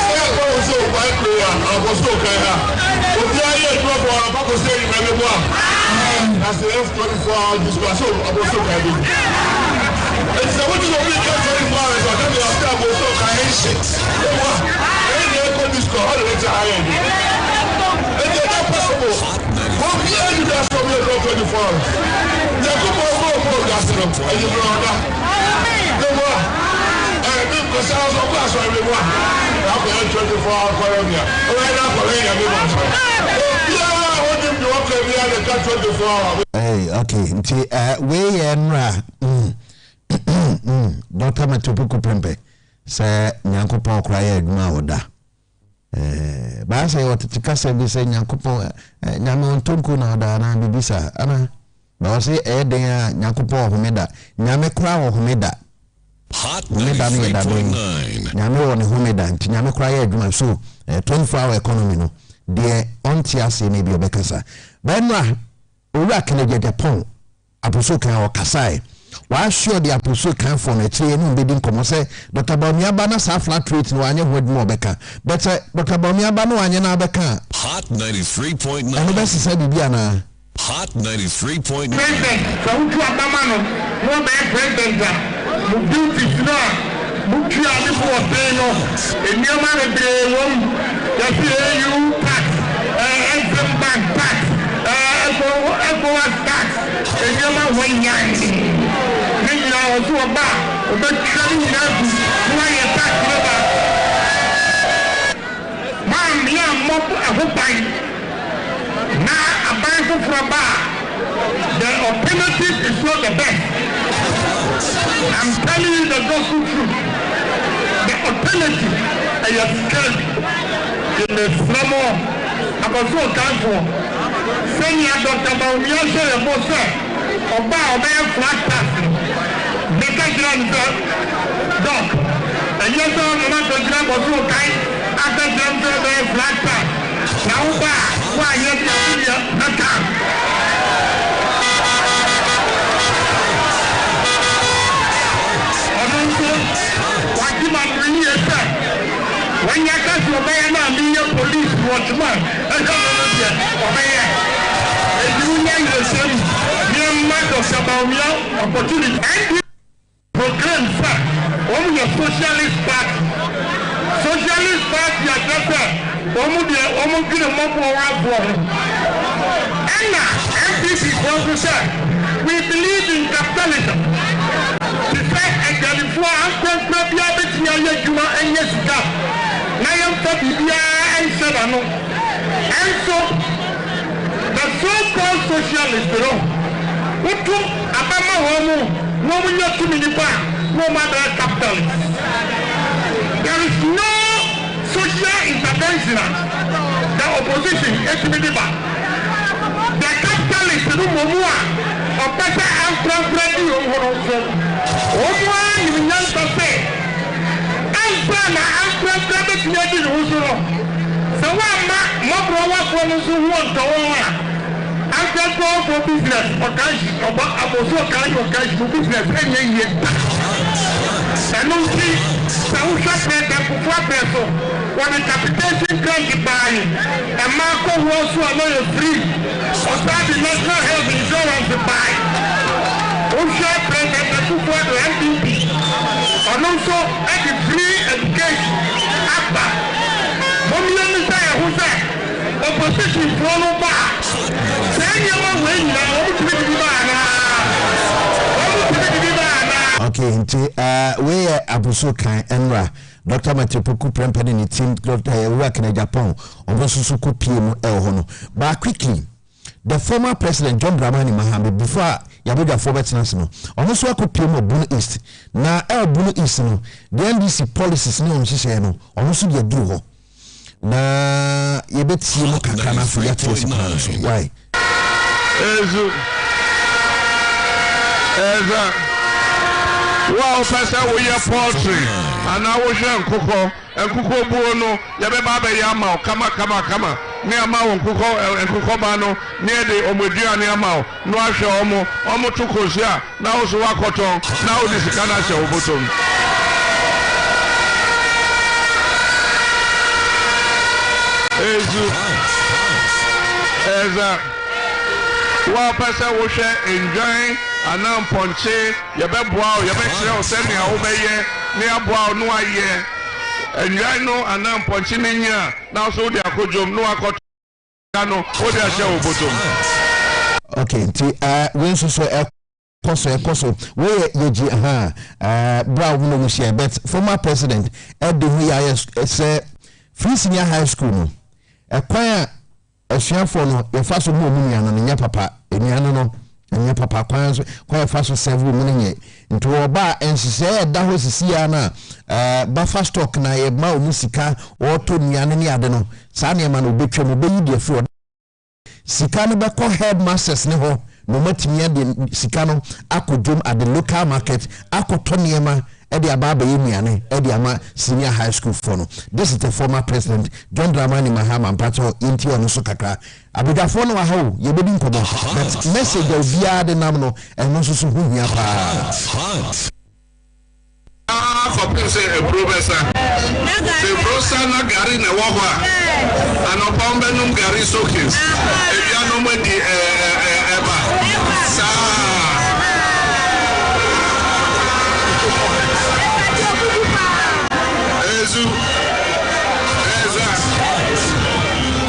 Hey, okay. We enra Dr. Matupuku Pempe say Nyankopon kraya adwuma woda. Ba say what tikasa bi say Nyankopon nyame ontonku na oda na bibisa ana ba say den a Nyankopon homeda nyame kra wo homeda Hot 93.9 nyame wo ne homeda nti nyame kraya adwuma so 24-hour economy no de ontiase ne bi obekasa ba enra owura Kennedy Japan aposo kan o kasai wa sure the apostle can for na tire no be din komo say Dr. Bawumia ba na sa flat rate no anye hodmo obeka but Dr. Bawumia ba no anye na obeka Hot 93.9 and best say bibia na Hot 93.9 president so who abama no no be president mu duty no mu tia ni for pay no enioma be won just you tax exim bank tax tax enioma wonyan also about training why attack river. Mom, yeah, mop a hoop now a bank from bar. The alternative is not the best. I'm telling you the gospel truth. The alternative I have scared in the slumber. I was so thankful. Senior Dr. Bawumia said about a flat tax. Because dog, and yes, I'm not the grab of your kind after them to the flat pack. Now, why, yes, not time. What you might really say when you got your man and your police watchman, and come over here. You know the same, you might have Bawumia opportunity. Proclaim sir, on your socialist party are just almost get a mobile war. And MPC also said, we believe in capitalism. The fact that the four aspects of the Abitiya and Yesika, Nayam Tabibia and Sedano. And so, the so-called socialists, who took Abama Homo. No one not too many no matter capitalist. There is no social intervention. The opposition is the capitalist do more or better and transferring over. One you know to say, and transferring the so one more from who want to after go for business okay aboso okay for business enye enu si sa wo hwa president for person when the capitation grant buy a marco was so no free or start the national health insurance buy o hwa president for the MPP and also at the free education abba mommy and say who say opposition follow back say you when okay, we abuso kan enra Dr. Matepoku Prempeni ni team Dr. work in Japan on so kopie mu hono. But quickly, the former president John Dramani Mahama before Yabuja Forward no ono so kopie mu Bunu East na Bunu East no the NDC policies no on hye no ono so de duru ho na yebetie mu kakra na so ya tesi plan so why wow, Pastor, we are poultry, and I was young Coco, and Coco Buono, Yababa Yamao, Kama, near Mao and Cocobano, near the Omodia near Mao, Noasha Omo Tukosia, now Suakoton, now this is Canasha Oboton. Wow, Pastor, we share enjoying. Anam ponche yebeboa yebekire oseni a obeye ne aboa no aye enwai no anam ponche nenya na so de akodwom no akoto no odi ahye obotom okay ti we so ekoso we yeji bra wo no share but former president Ed say free senior high school no ekwan asuafo no yefa so mo mu no nya papa enuano no anya papa kwa faso several munye nto oba ensise da ho sisia na bafa stock na ye ma omusika oto nuane ne ade no sa ne ma no betwa mo beyi de fro sika no be ko headmasters ne ho no matimi ade sika no akodwom at the local market akoto niema edi ababa yemiane edi ama senior high school for no. This is the former president John Dramani Mahama mpato inti ono so kakra abudafo no wa ho ye bedi nkobo but message obia de nam no eno so hu hia pa for say a professor the professor na gari na wo ho a anopombe num gari sokins e bia no mo di eba sa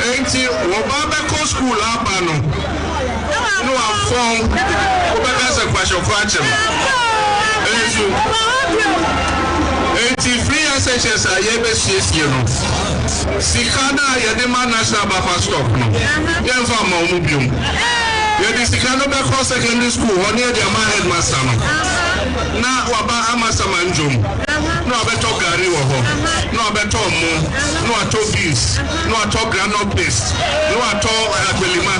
Enti wobaba school abano no afon obaka se kwasho kwachem ezu enti free access ayebe siesie no sikana yede ma national buffer stock no yemfa ma omu biom yede sikana be cross secondary school ho ne de ma headmaster no na waba amasa manjom no abeto gari wo ho no abeto mu no ato beans no ato granite paste no ato agbelima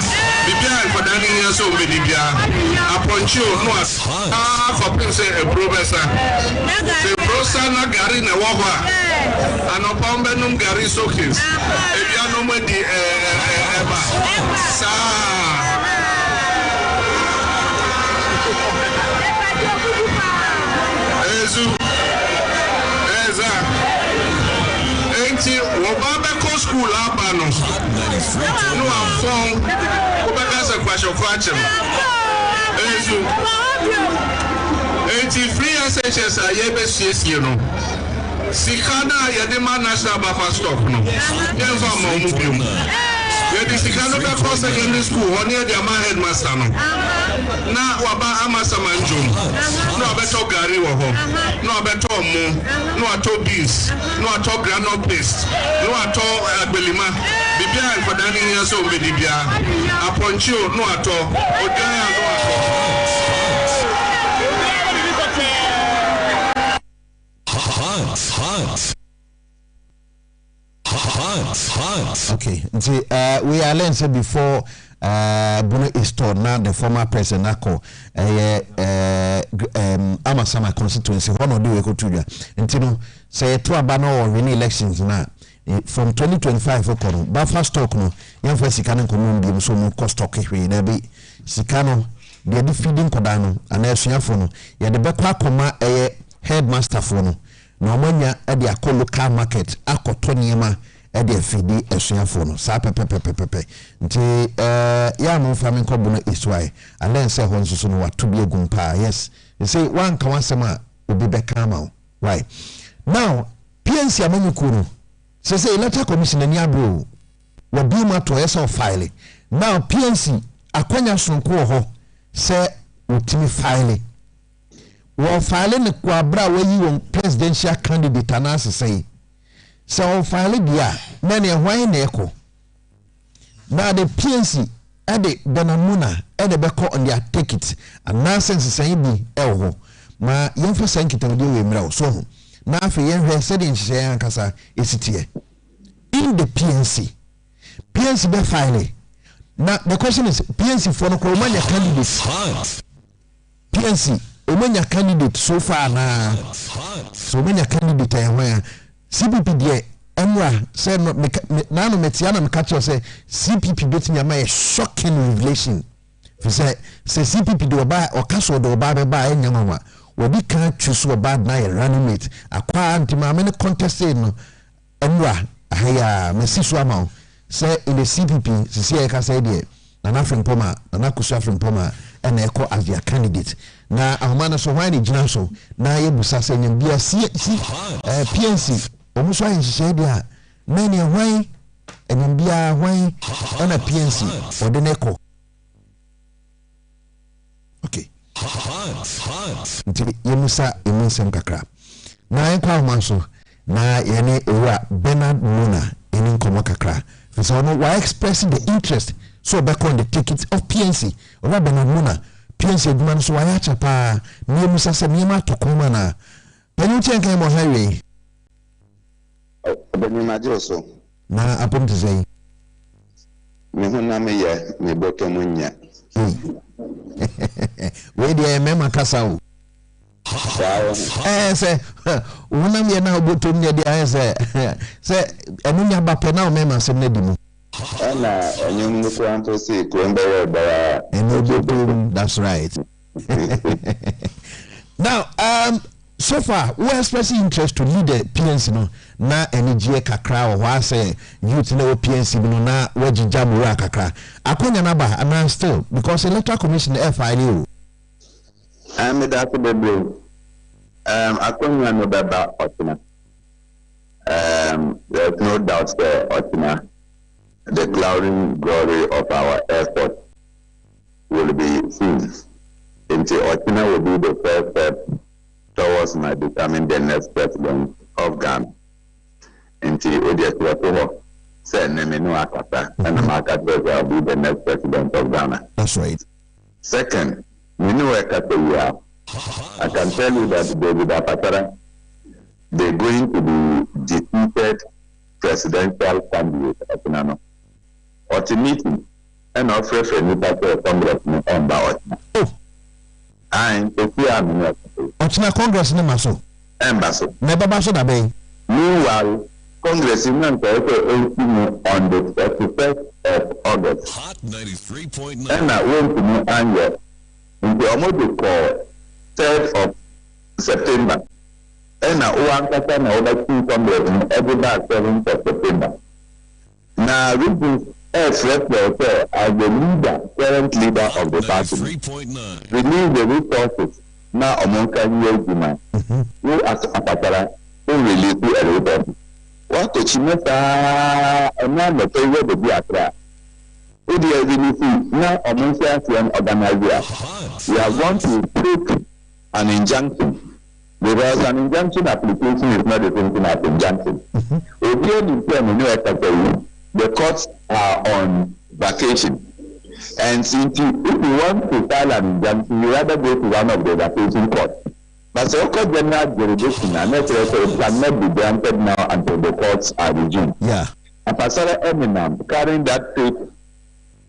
bibia ifadani ni so be bibia aponcho no for say a professor the professor na gari na wo ho a anopombe num gari sokins e bia no mo di eba sa Enti wobaba school abano no afon obaka se kwasho kwachem ezu enti free access ayebe siesie no sikana yede ma national buffer stock no yemfa ma omu biom yede sikana be cross secondary school ho ne de ma headmaster no na waba amasa manjom no abeto gari wo ho no abeto mu no ato beans no ato granite paste no ato agbelima bibia ifadani ni so be bibia aponcho no ato odaya no ato okay we are learned say before Bunu is told now the former president Nako Amasama constituency one of the Ekotuja. And you know, say to abano or any elections now. from 2025 for kono buffer stock no yan fa sika no kono bi so mo cost stock hwe na bi sika no de feeding koda no ana asuafo no ye de bekwa akoma headmaster fo no na omanya e de akọ local market akoto niema e de feedi asuafo no sa pepepepepe nti ya mo fa men kobo no iswai ala nse ho nsusu no wato bi egumpa yes you say one kan wasema obi beka ma why now PNC amanyukuru say electoral commission ani abro wa bi ma to yesa file now PNC akwanya sonko ho say utimi file wo file ne kwa bra wa yi won presidential candidate anase say o file dia na ne hwan na eko na the PNC ade benamuna ade beko on their ticket anase say bi ho ma yemfa sankita wodi we mra so ho na afi yenhwe se de nhye ankasa esitie in the PNC be file. Now the question is PNC for no Omanya candidate. PNC Omanya candidate so far na so many candidate where CPP there Emra say no no metiana me catch say CPP betting a shocking revelation. Say CPP do ba or caso do ba be ba enyama we be can choose a bad na running mate akwa antima many contest no Emra ahia mesi so amount say in the CPP say ka say there na African Poma na kusu African Poma and eko as their candidate na ahomana so why ni gina so na yebusa say nyambia PNC omuso ahinhye dia na ne why nyambia why na PNC odeneko okay nti yemusa emunsem kakra na enkwa ahomana na yene ewa Bernard Muna in nkomo kakra so no why expressing the interest so back on the tickets of PNC or Bernard Muna PNC adman so why chapa ni musa se ni ma to koma na panyu chenka mo highway obani ma so na apom to say me hona me ye me boto munya we dey mema kasa o say wona me na oboto nya dey say enunya ba pe na o mema sem na di mu ana enyum no ko anto say ko mbewe ba that's right. Now so far we expressing interest to lead the PNC no na energy kakra o say youth na PNC no na wajija mura kakra akonya na ba and still because electoral commission FIU I'm that the akonya no baba otina there's no doubt there otina the clouding glory of our effort will be seen until otina will be the first step towards my becoming the next president of Ghana. Until Odiesuwato said Nemenu Akata and Amakata will be the next president of Ghana. That's right. Second, Minu Ekata, I can tell you that David Apatara, they're going to be defeated presidential candidate at Nano. Ultimately, and offer for Nita Congress on Bawat. And to see I'm Ochina Congress ne maso. Embassy. Never baso da bay. Meanwhile, Congress is on the 31st of August. Hot 93.9. And I went to New Angel in the Omodo call 3rd of September. And I want to send over 2 Congress in every day 7th of September. Now, this is as the leader, current leader of the party. 93.9. Release the resources. Now, Omonka Yezima, who as Apatara, who release the report. What to Chimeta, and now the favor the Biatra. Who the LDC, now Omonka and organizer. We are going to put an injunction. Because an injunction application is not the same thing as injunction. The courts are on vacation. And since if you want to file an injunction, you rather go to one of the vacation courts. But the court general jurisdiction and it cannot be granted now until the courts are resumed. Yeah. And Pastor Eminem carrying that fake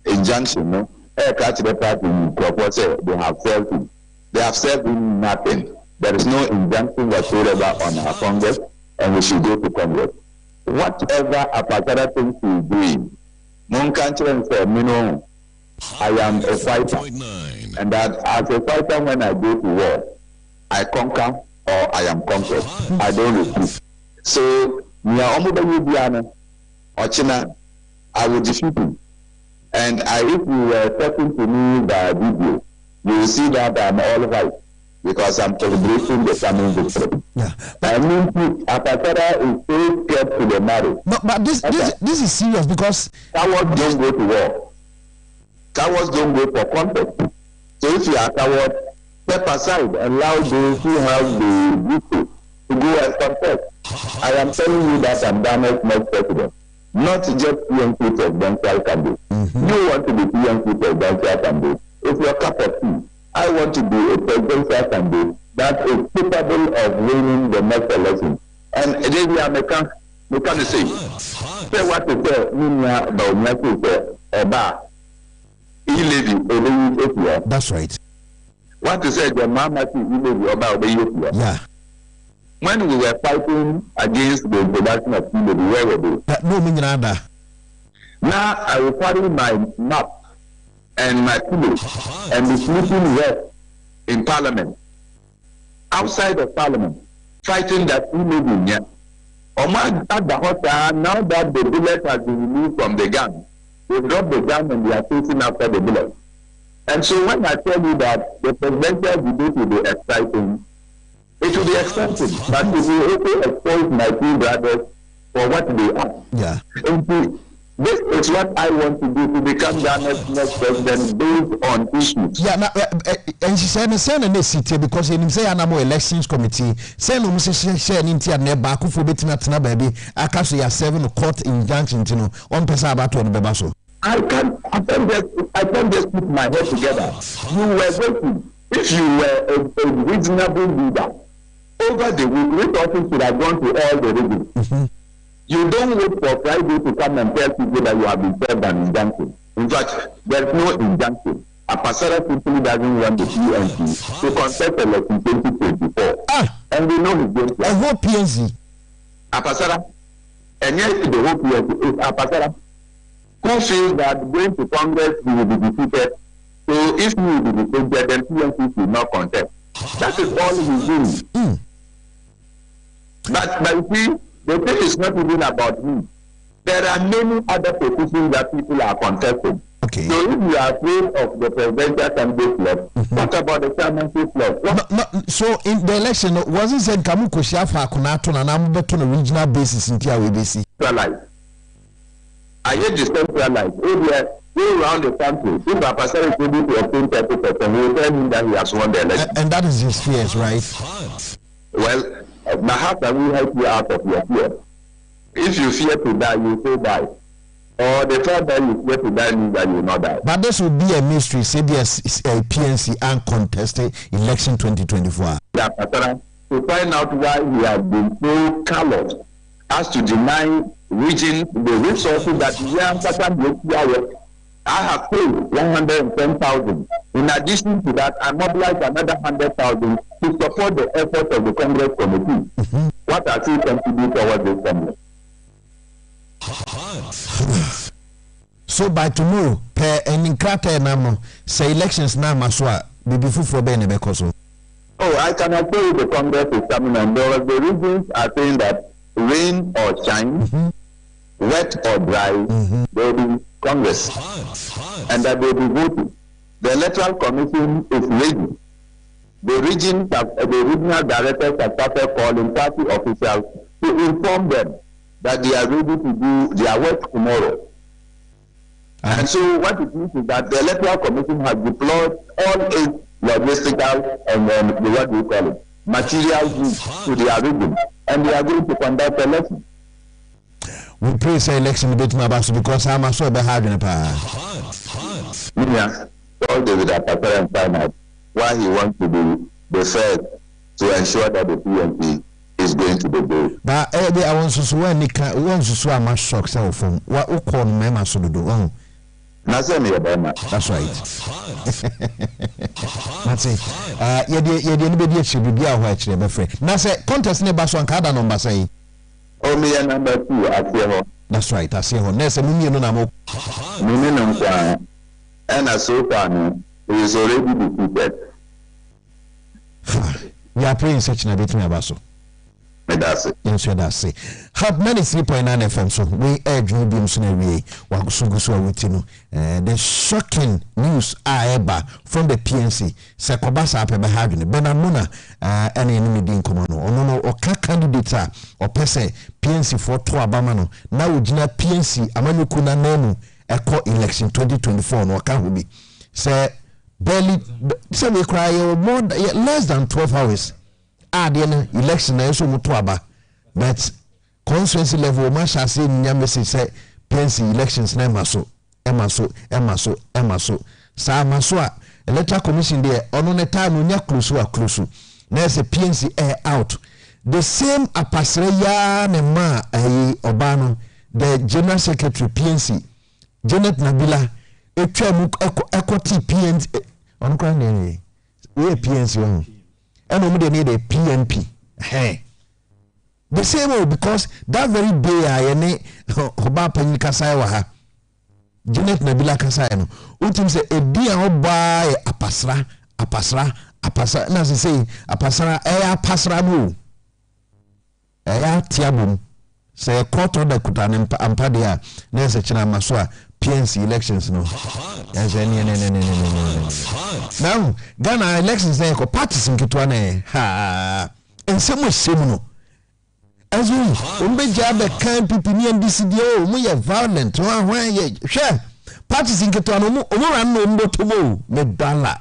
injunction, no, catch the party in they have served him. They have served him nothing. There is no injunction whatsoever on our Congress, and we should go to Congress. whatever Apakara thinks he is doing, Monkanchen said, Mino, I am a fighter. And that as a fighter, when I go to war, I conquer or I am conquered. I don't refuse. So, Ochina, I will defeat him. And if you were talking to me by video, you will see that I'm all right because I'm celebrating the coming victory. Yeah. I mean, Apakara is so scared to the marriage. But this is serious because cowards don't go to war. Cowards don't go for conflict. So if you are coward, step aside and allow those who have the wisdom to go and confess. I am telling you that I'm Ghana's next president. Not just PNC presidential candidate. You want to be PNC presidential candidate. It's your cup of tea. I want to be a presidential candidate that is capable of winning the next election. And then we are making say what to say, that's right. What to say, the mama yeah. When we were fighting against the production of Ilebi, where were they? No meaning other. Now I will carry my map and my pillow and be sleeping there in Parliament, outside of Parliament, fighting that Ilebi. Yeah. Now that the bullet has been removed from the gun, they dropped the gun and they are chasing after the bullet. And so when I tell you that the presidential debate will be exciting, it will be expensive, but it will also expose my two brothers for what they are. Yeah. And this is what I want to do to become Ghana's next president based on issues. Yeah, and she said, "Send a city because in say an elections committee. Send them share in India nearby. Who for betting at baby? I can't say 7 court injunction. You know, one person about to the basso. I can't just put my head together. You were waiting. If you were a reasonable leader, over the week, which office should have gone to all the regions. You don't wait for Friday to come and tell people that you have been served an injunction. In fact, there's no injunction. Apasara simply doesn't want the PNC to contest election 2024. And we know he's going to. The whole PNC. Apasara. And yes, the whole PNC is Apasara. Who feels that going to Congress he will be defeated. So if he will be defeated, then PNC will not contest. That is all he's doing. But you see, the thing is not even about me. There are many other positions that people are contesting. Okay. So if you are afraid of the presidential candidate left, what about the chairmanship left? So in the election, wasn't said Kamu Koshiafa Kunato and I'm better on a regional basis in TIWBC? I hate decentralized. If we are go around the country, if a person is able to obtain 30%, we will tell him that he has won the election. And that is his fears, right? Well, now how can we help you out of your fear? If you fear to die, you say die. Or the fact that you fear to die means that you will not die. But this would be a mystery, say there's a PNC uncontested election 2024. Yeah, to find out why he has been so callous as to deny region the resources that I have paid 110,000. In addition to that, I mobilized another 100,000 to support the efforts of the Congress committee. What has he contributed towards this Congress? So by tomorrow, per any crater namo, say elections now maswa, be before Bene Bekoso. Oh, I cannot tell you the Congress is coming on. There the reasons are saying that rain or shine, wet or dry, there will be Congress, and that they will be voting. The Electoral Commission is ready. The regional directors have started calling party officials to inform them that they are ready to do their work tomorrow. And so what it means is that the Electoral Commission has deployed all its logistical and what do you call it, materials to their region, and they are going to conduct elections. We pray say election a bit more because I'm so behind in a power. Yeah, all David Apakara and find out why he wants to be the first to ensure that the PNP is going to be good. But I want to swear Nika wants to swear my shock cell phone. What will call Mema so do? That's right. That's it. Anybody should be a white friend. Now say contest neighbors on Kada number say. Oh, me and number 2, I see her. That's right, I see her. Nessa, me no namo. And I so far, he is already defeated. We are praying such a bit about so. That's it. Yes, that's it. Have 93.9 FM, so we urge you Biom scenario. The shocking news from the PNC. Sekobasa apebe hadwene. Benamuna any enemy din komono. Ono or candidate or pese PNC for to abamano. Now ujina PNC amanyukuna nemu echo election 2024 no can be. Say barely say we cry more less than 12 hours. The election na so mutuaba, but constituency level man shall say nyamese say PNC elections na emaso sa maso a electoral commission there ono ne time nya close na say PNC air out the same apasre ya ne ma obano the general secretary PNC Janet Nabila etwa mu ekoti PNC ono kwa ne we PNC one and they need a PNP. Hey, the same way because that very day I Oba Panika Sayawaha Janet Nabila Kasayano. Ultim say a dear buy a pasra. As I say, a pasra, a pasra no. A tiabum say a quarter the Kutan and Padia. There's a China Maswa. PNC elections no. Now Ghana elections na ko parties nkitwa na ha ensemo semuno azu umbe jabe kan pipini ndisi dio mu ye violent wa ye hwe parties nkitwa no mu ran no mbotomo me dala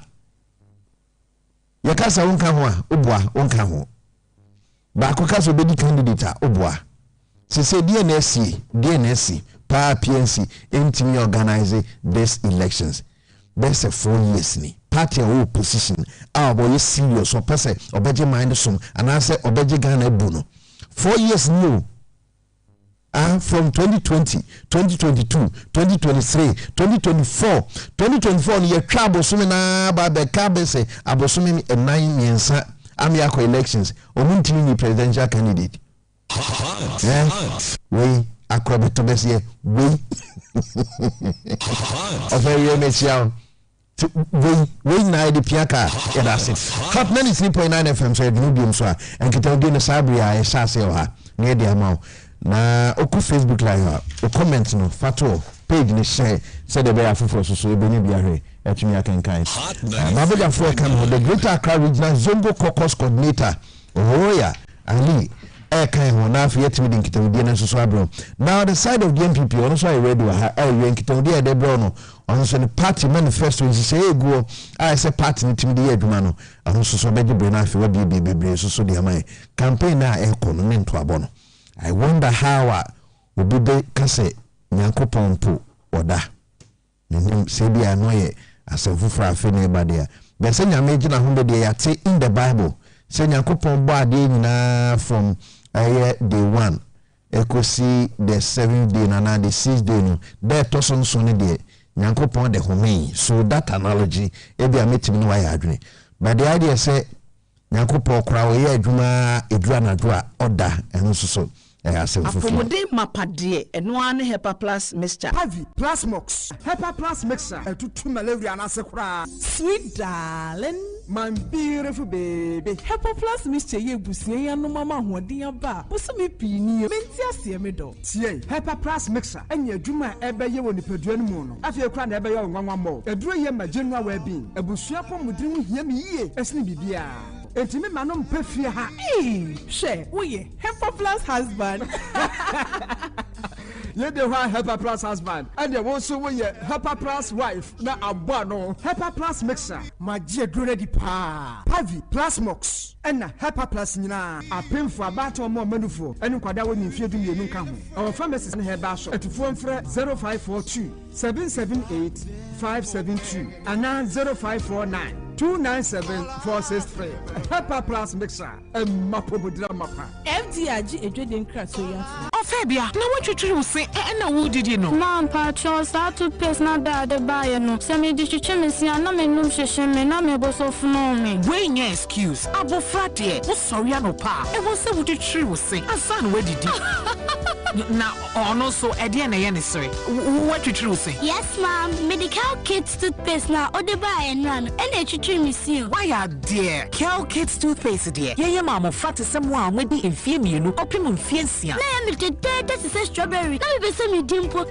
ye kasa wonka ho a obua wonka ho ba ko kasa obedi candidate a obua se DNSC PNC intimi organize this elections. There's a 4 years ni party or position. Our boy is serious or person or beje mind some and I say obeje Ghana buno. 4 years new. From 2020, 2022, 2023, 2024, 2024 ni trouble so na ba be ka say abosumi 9 years amiako elections. Omuntimi ni presidential candidate. We akrobeto bese we very mesiao we na the piaka that's it hot 93.9 FM so Biom so and kita obi na sabria e sha se ha na de amao na oku Facebook live o comment no fato page ni share said the be afofo so e beni bia hwe etumi akenkan baboja for come the Greater Accra Regional Zongo Caucus Coordinator Roya Ali now the side of the MPP also I read on the party manifesto say go I say party meeting the edumano and so beji brena fi be so the amai campaign na economy to abono. I wonder how we be kase nyankopon po oda nim say bi anoye asefo fra fe na ba dia be say nyame gina ho be dia yate in the Bible say nyankopon bo ade nyina from day 1 ekosi the 7th day na the 6th day no there toson so ne de nyankopon de home so that analogy e bia metim no why adwene but the idea say nyankopon kra we adwuma edura na do a order eno so Apomode mapade eno ane Hepa Plus mixture. Heavy plus mox. Hepa Plus mixture. Etutu malaria na sekura. Sweet darling, my beautiful baby. Hepa Plus mixture ye busie ya no mama hoden aba. Bosome pini menti ase me do. Tie Hepa Plus mixture enya adwuma ebe ye woni padua no mu no. Afie kura na ebe ye nwanwa mo. Eduro ye ma January we bin. Ebusua pomudin hia me yie. Esni bibia. Etimi manom pefie ha. She, we Hepa Plus husband. You the one Hepa Plus husband. And you also we Hepa Plus wife. Na abano. Hepa Plus mixer. My dear ready pa. Heavy plus mox. And Hepa Plus nina. A pin for about or more menufo. And kwada woni fie dum ye nka ho. Our pharmacist and herba shop. At phone for 0542 778 572 and 0549 297-463. Pepper Plus mixer. Mapa. FDRG Edwin Krasoya. Fabia, now what you try to say, and who did you know? Mom, Patros, that to pace not that the buyer no. Semi distribution, and I'm a no shame, and I'm able to know me. Wait, your excuse. Abo Fratia, what's sorry, no pa. I was say what you try to say. I son, where did you? Now, also, Ediana Yanisari. What you try to say? Yes, ma'am. Medical kids toothpaste now, or the buy and run, and they treat me soon. Why are dear? Cal Kids toothpaste, dear. Yeah, mamma, fat is someone with the infame you look up in Fiancia. That is a strawberry. Now you say me dimple.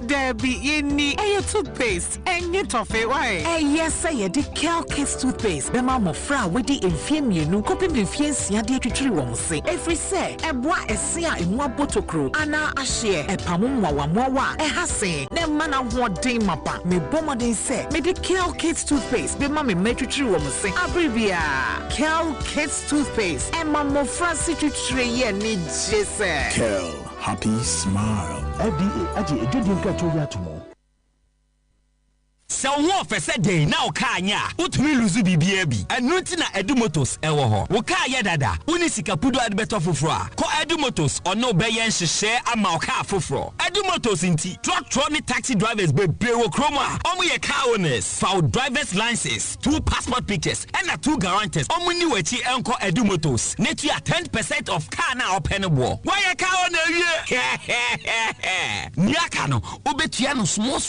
There be any toothpaste and you toffee. Why? Yes, say the Cal Kids toothpaste. The mamma fra with the infame you look up in Fiancia, dear to tree won't say. Every say, a boy a seer in one bottle crew. Anna a share a pamumwa wawa. A hase. The man of what day mappa. Me bomardin say. Me the Cal Kids toothpaste. The mammy made to tree won't say. Abrivia. Cal Kids toothpaste. And mamma Francis to tree and need Jesus. Kel, happy smile. FDA, Agya Wusu. So wo fese dey na o ka anya utumi luzu bibia bi enu ti na Edu Motors ewo ho wo ka ye dada woni sika pudo adbeto foforo a ko Edu Motors ono be ye nhyehyɛ ama o ka foforo Edu Motors nti truck ni taxi drivers be wo kroma omo ye car owners for drivers licenses 2 passport pictures and 2 guarantors omo ni wachi enko Edu Motors netu ya 10% of car na open bo why ye car owner wie niaka no obetua no small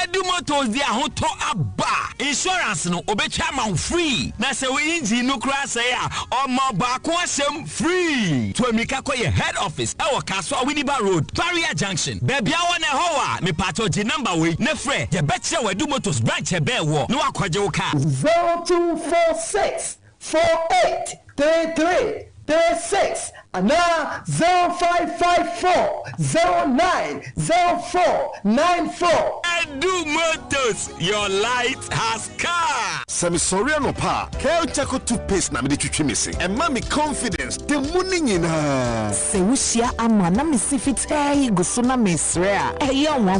Edu Motors dia hoto aba insurance no obetwa man free na se we engine no kra say a omo ba ko asem free to amika koye head office e wo Kaso Awiniba Road Barrier Junction bebia wona ho a me pato di number we na frɛ je betche Edu Motors branch e be wo no akwaje wo ka 0246 4833 36 and now 0554 090494. Edu Motors, your light has come. Semi Soriano Pa, Kel Chaco toothpaste na me de twitwi me se. E ma me confidence, the money nyina. Se wusia ama na me sifit go so na me sre a. E ya nwa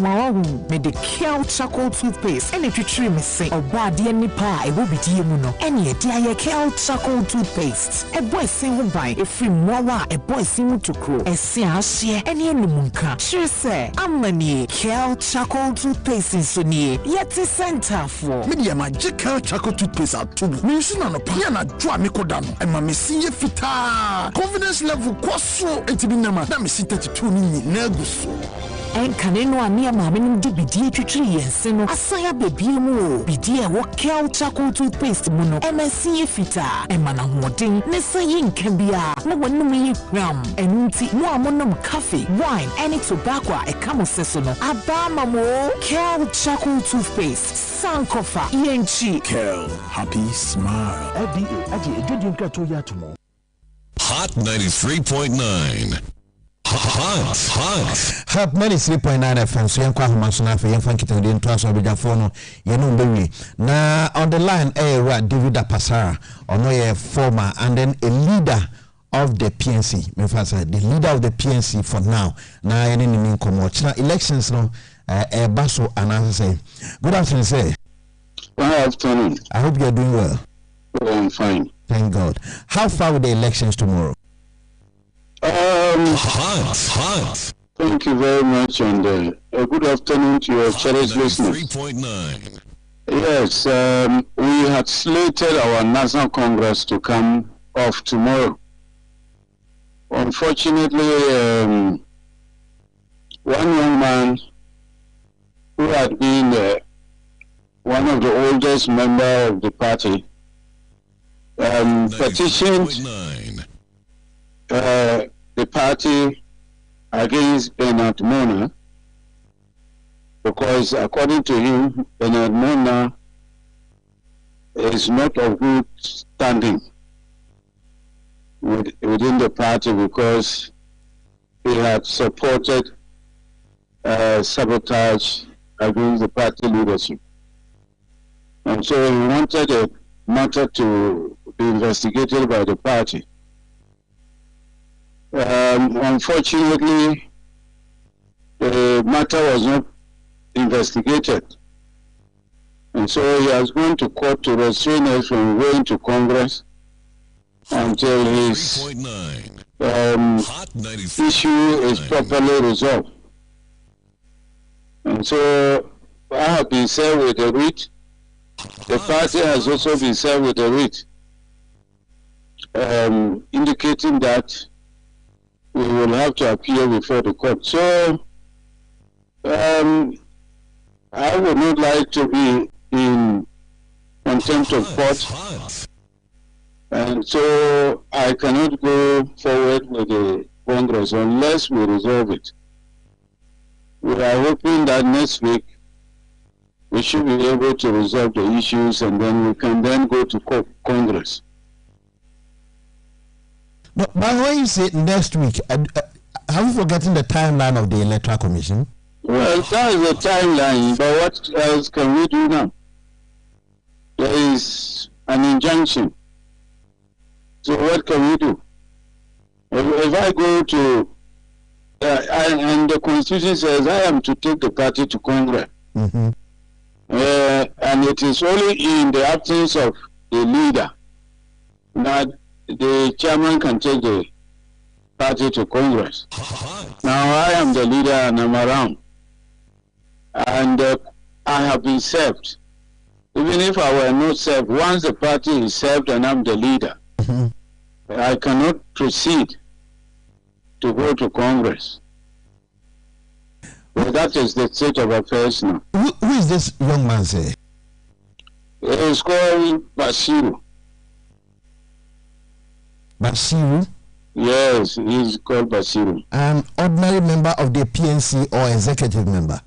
me de Kel Chaco toothpaste. E twitwi me se. Oba de nipa e wo bidie mu no. E ne de aye Kel Chaco toothpaste. E boy se wo bai e free mwa a boy sin to crow. E se ahye e ne enumunka. Sure say amani Kel Chaco toothpaste so nie. Yeti center for. Media ma Kel Chaco toothpaste atomu. Me nsu na no pa. Ya na dwa me koda no. E ma me sinye fita. Confidence level kwaso entibi na ma. Na me si 32 ni na guso. En kaneno ani ama me nim de bidie twitwiri yense no asaya bebie mu o bidie wo Kel Chaco toothpaste mu no MSC fita e mana hoden ne sayi nka bia na wonum yi gram enunti mo amonom coffee wine any tobacco e kamo seso no abama mo Kel Chaco toothpaste sankofa yenchi Kel, happy smile. FDA, Agya Wusu. Hot 93.9. Hot 93.9 FM. So yankwa humansuna fe yanfa nkita ndi ntwa so abijafo no yenu mbewi na on the line David Apasara ono ye former and then a leader of the PNC. Mefasa the leader of the PNC for now. Na yene ni nkomo china elections no baso anase. Good afternoon, sir. Good afternoon. I hope you are doing well. Oh, I'm fine. Thank God. How far with the elections tomorrow? Hot. Thank you very much, and good afternoon to your cherished listeners. 3.9. Yes, we had slated our National Congress to come off tomorrow. Unfortunately, one young man who had been one of the oldest members of the party petitioned the party against Bernard Mona because, according to him, Bernard Mona is not of good standing within the party because he had supported sabotage against the party leadership. And so he wanted a matter to be investigated by the party. Unfortunately, the matter was not investigated. And so he has gone to court to restrain us from going to Congress until his issue is properly resolved. And so I have been served with a writ. The party has also been served with a writ, indicating that we will have to appear before the court. So I would not like to be in contempt of court, and so I cannot go forward with the Congress unless we resolve it. We are hoping that next week we should be able to resolve the issues, and then we can then go to Congress. But when you say next week, have you forgotten the timeline of the Electoral Commission? Well, that is the timeline, but what else can we do now? There is an injunction. So what can we do? If I go to, and the Constitution says I am to take the party to Congress. Mm-hmm. And it is only in the absence of the leader that the chairman can take the party to Congress. Now I am the leader and I'm around. And I have been served. Even if I were not served, once the party is served and I'm the leader, I cannot proceed to go to Congress. Well, that is the state of affairs now. Who is this young man, say? It is called Basiru. Basiru? Yes, he is called Basiru. An ordinary member of the PNC or executive member?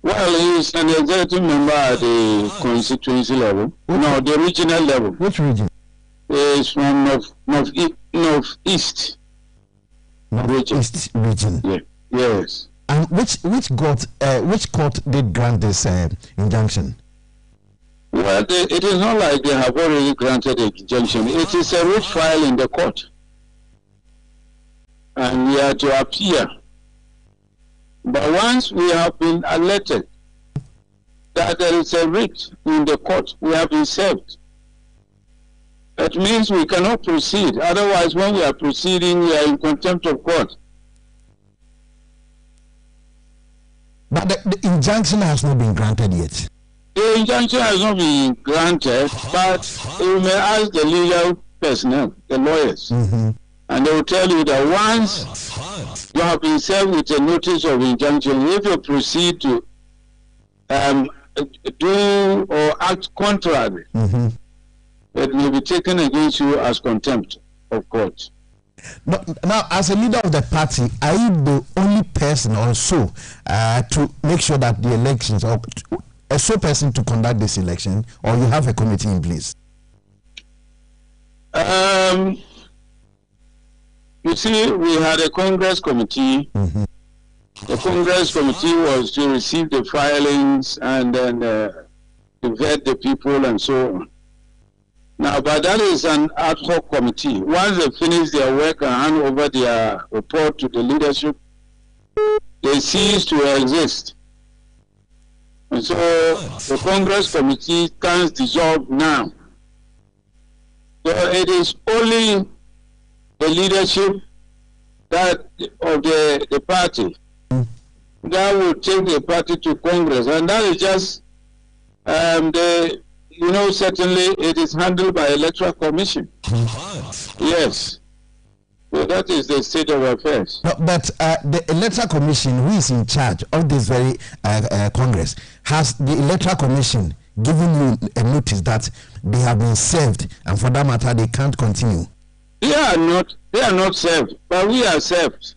Well, he is an executive member at the constituency level. No, the regional level. Which region? He is from Northeast. Northeast region. Yeah. Yes. And which court did grant this injunction? Well, it is not like they have already granted an injunction. It is a writ file in the court, and we are to appear. But once we have been alerted that there is a writ in the court, we have been served. That means we cannot proceed. Otherwise, when we are proceeding, we are in contempt of court. But the injunction has not been granted yet. The injunction has not been granted, but you may ask the legal personnel, the lawyers, and they will tell you that once you have been served with a notice of injunction, if you proceed to do or act contrary, it may be taken against you as contempt of court. Now, as a leader of the party, are you the only person also to make sure that the elections, or a sole person to conduct this election, or you have a committee in place? You see, we had a Congress committee. The Congress committee was to receive the filings and then to vet the people and so on. Now, but that is an ad hoc committee. Once they finish their work and hand over their report to the leadership, they cease to exist. And so the Congress committee stands dissolved now. So it is only the leadership that of the party that will take the party to Congress, and that is just certainly it is handled by Electoral Commission. Yes. So that is the state of affairs. But the Electoral Commission, who is in charge of this very Congress, has the Electoral Commission given you a notice that they have been served, and for that matter, they can't continue? They are not served, but we are served.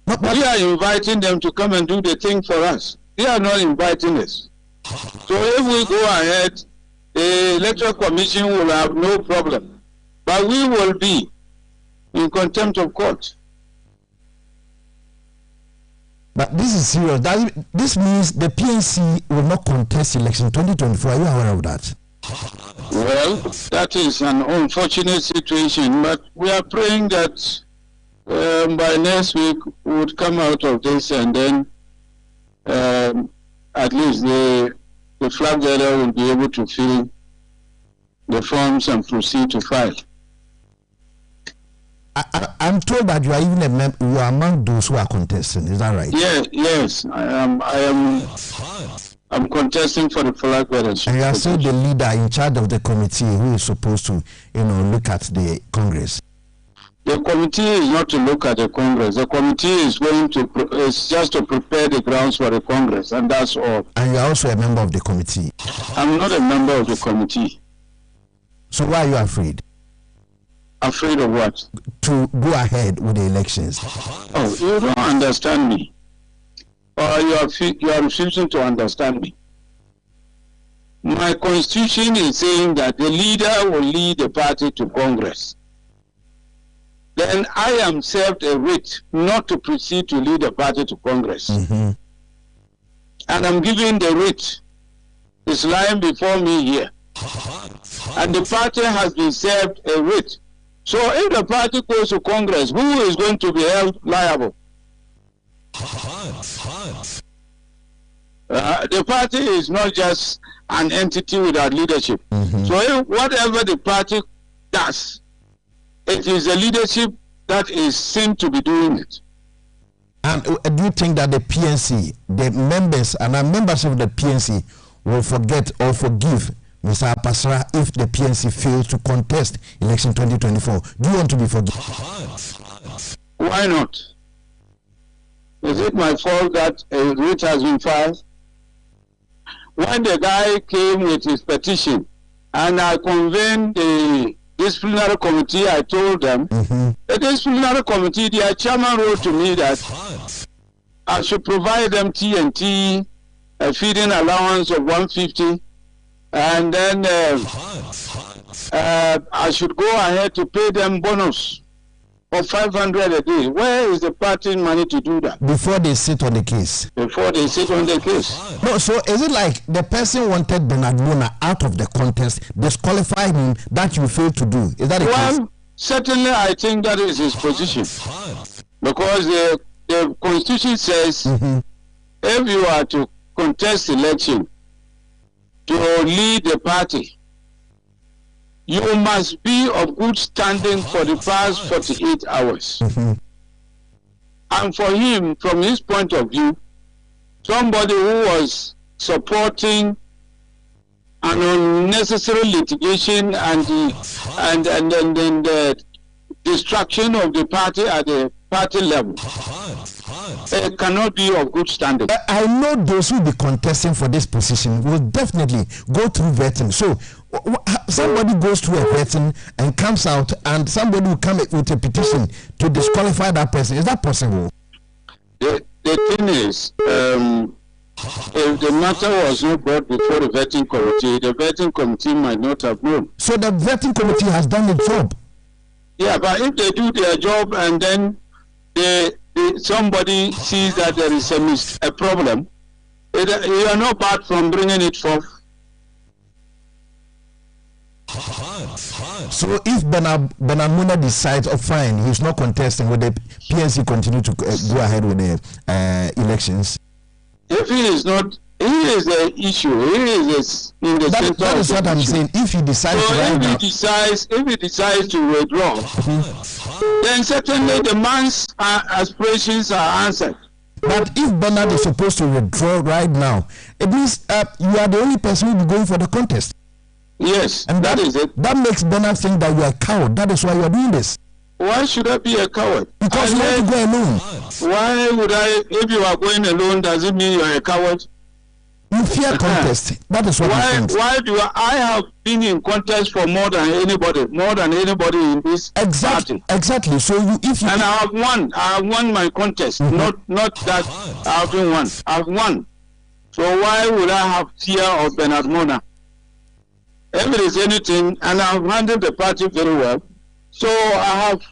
We are inviting them to come and do the thing for us. They are not inviting us. So if we go ahead, the Electoral Commission will have no problem, but we will be in contempt of court. But this is serious. This means the PNC will not contest election 2024. Are you aware of that? Well, that is an unfortunate situation, but we are praying that by next week we would come out of this, and then at least the the flag bearer will be able to fill the forms and proceed to file. I'm told that you are even you are among those who are contesting. Is that right? Yes, I'm contesting for the flag bearers. And you are still the leader in charge of the committee who is supposed to, look at the Congress. The committee is not to look at the Congress. The committee is just to prepare the grounds for the Congress, and that's all. And you are also a member of the committee. I'm not a member of the committee. So why are you afraid? Afraid of what? To go ahead with the elections. Oh, you don't understand me. Or you are refusing to understand me. My constitution is saying that the leader will lead the party to Congress. Then I am served a writ not to proceed to lead the party to Congress. And I'm giving the writ. It's lying before me here. And the party has been served a writ. So if the party goes to Congress, who is going to be held liable? The party is not just an entity without leadership. So if whatever the party does, it is the leadership that is seen to be doing it. And do you think that the PNC, the members and our members of the PNC will forget or forgive Mr. Apasra if the PNC fails to contest election 2024? Do you want to be forgiven? Why not? Is it my fault that a writ has been filed? When the guy came with his petition and I convened the disciplinary committee, I told them, the disciplinary committee, their chairman wrote to me that I should provide them TNT, a feeding allowance of 150, and then I should go ahead to pay them bonus of 500 a day. Where is the party money to do that? Before they sit on the case. Before they sit on the case. No, so is it like the person wanted Bernard Mona out of the contest, disqualify him, that you failed to do? Is that the case? Certainly I think that is his position. Because the Constitution says if you are to contest election to lead the party, you must be of good standing for the past 48 hours. And for him, from his point of view, somebody who was supporting an unnecessary litigation and the destruction of the party at the party level, it cannot be of good standing. I know those who will be contesting for this position will definitely go through vetting. So somebody goes through a vetting and comes out, and somebody will come with a petition to disqualify that person. Is that possible? The thing is, if the matter was not brought before the vetting committee might not have known. So the vetting committee has done the job. Yeah, but if they do their job and then somebody sees that there is a problem, you are not barred from bringing it forth. So if Bernard Mona decides, fine, he's not contesting, will the PNC continue to go ahead with the elections? If he is not, he is the issue. He is in the center. That is what I'm saying. If he decides so if he decides to withdraw, then certainly the man's aspirations are answered. But if Bernard is supposed to withdraw right now, it means you are the only person who will be going for the contest. Yes, and that is it. That makes Bernard think that you are a coward. That is why you are doing this. Why should I be a coward? Because you want to go alone. Why would I? If you are going alone, does it mean you are a coward? You fear contest. That is what why do I have been in contest for more than anybody in this party. Exactly. So I have won my contest. Not that I haven't won. I've won. So why would I have fear of Bernard Mona? If it is anything, and I've handled the party very well, so I have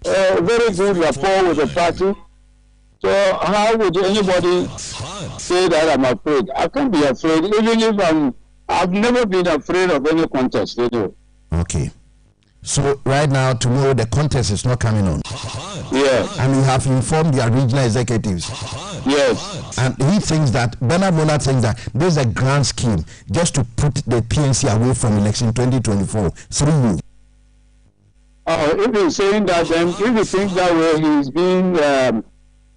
a very good rapport with the party. So how would anybody say that I'm afraid? I can't be afraid, even if I've never been afraid of any contest. Okay. So right now, tomorrow, the contest is not coming on. Yes. And you have informed your regional executives. Yes. And he thinks that, Bernard Mona thinks that there's a grand scheme just to put the PNC away from election 2024 through you. If he's saying that, then if he thinks that way, he's being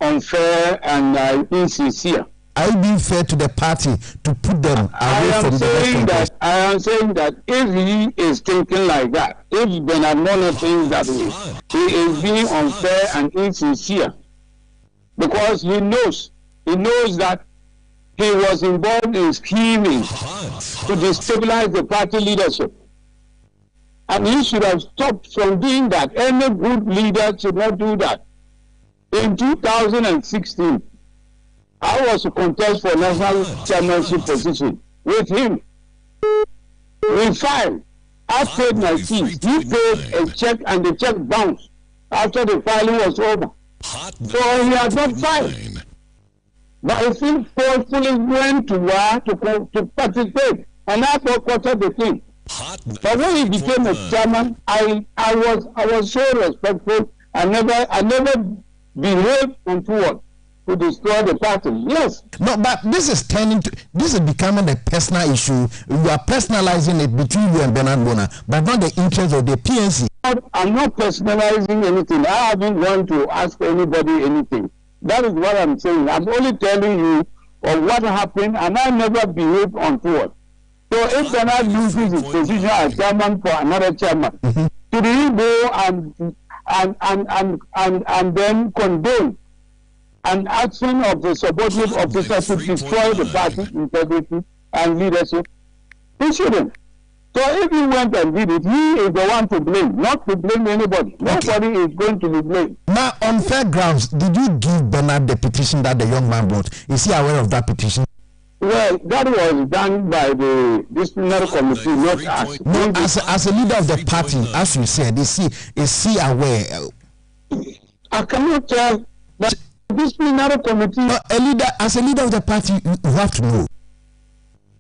unfair and insincere. Are you being fair to the party to put them away from the I am saying that if he is thinking like that, if Bernard Mona thinks that way, he is being unfair and insincere. Because he knows that he was involved in scheming to destabilize the party leadership. And he should have stopped from doing that. Any good leader should not do that. In 2016, I was to contest for national chairmanship position with him. We filed. I paid my fees. He paid a check and the check bounced after the filing was over. So he had not filed. But I still forcefully went to war to participate. And I boycotted the thing. But when he became a chairman, I was so respectful. I never behaved untoward to destroy the party. Yes. No, but this is becoming a personal issue. You are personalizing it between you and Bernard Mona, but not the interest of the PNC. I'm not personalizing anything. I haven't gone to ask anybody anything. That is what I'm saying. I'm only telling you of what happened, and I never behaved untoward. So if Bernard loses his position as chairman for another chairman, should he go and then condone an action of the subordinate officer to destroy the party's integrity and leadership? He shouldn't. So if he went and did it, he is the one to blame, not to blame anybody. Nobody is going to be blamed. Now, on fair grounds, did you give Bernard the petition that the young man brought? Is he aware of that petition? Well, that was done by the disciplinary committee, not us. No, as a leader of the party, as you said, is he aware? I cannot tell, but the disciplinary committee... As a leader of the party, you have to know.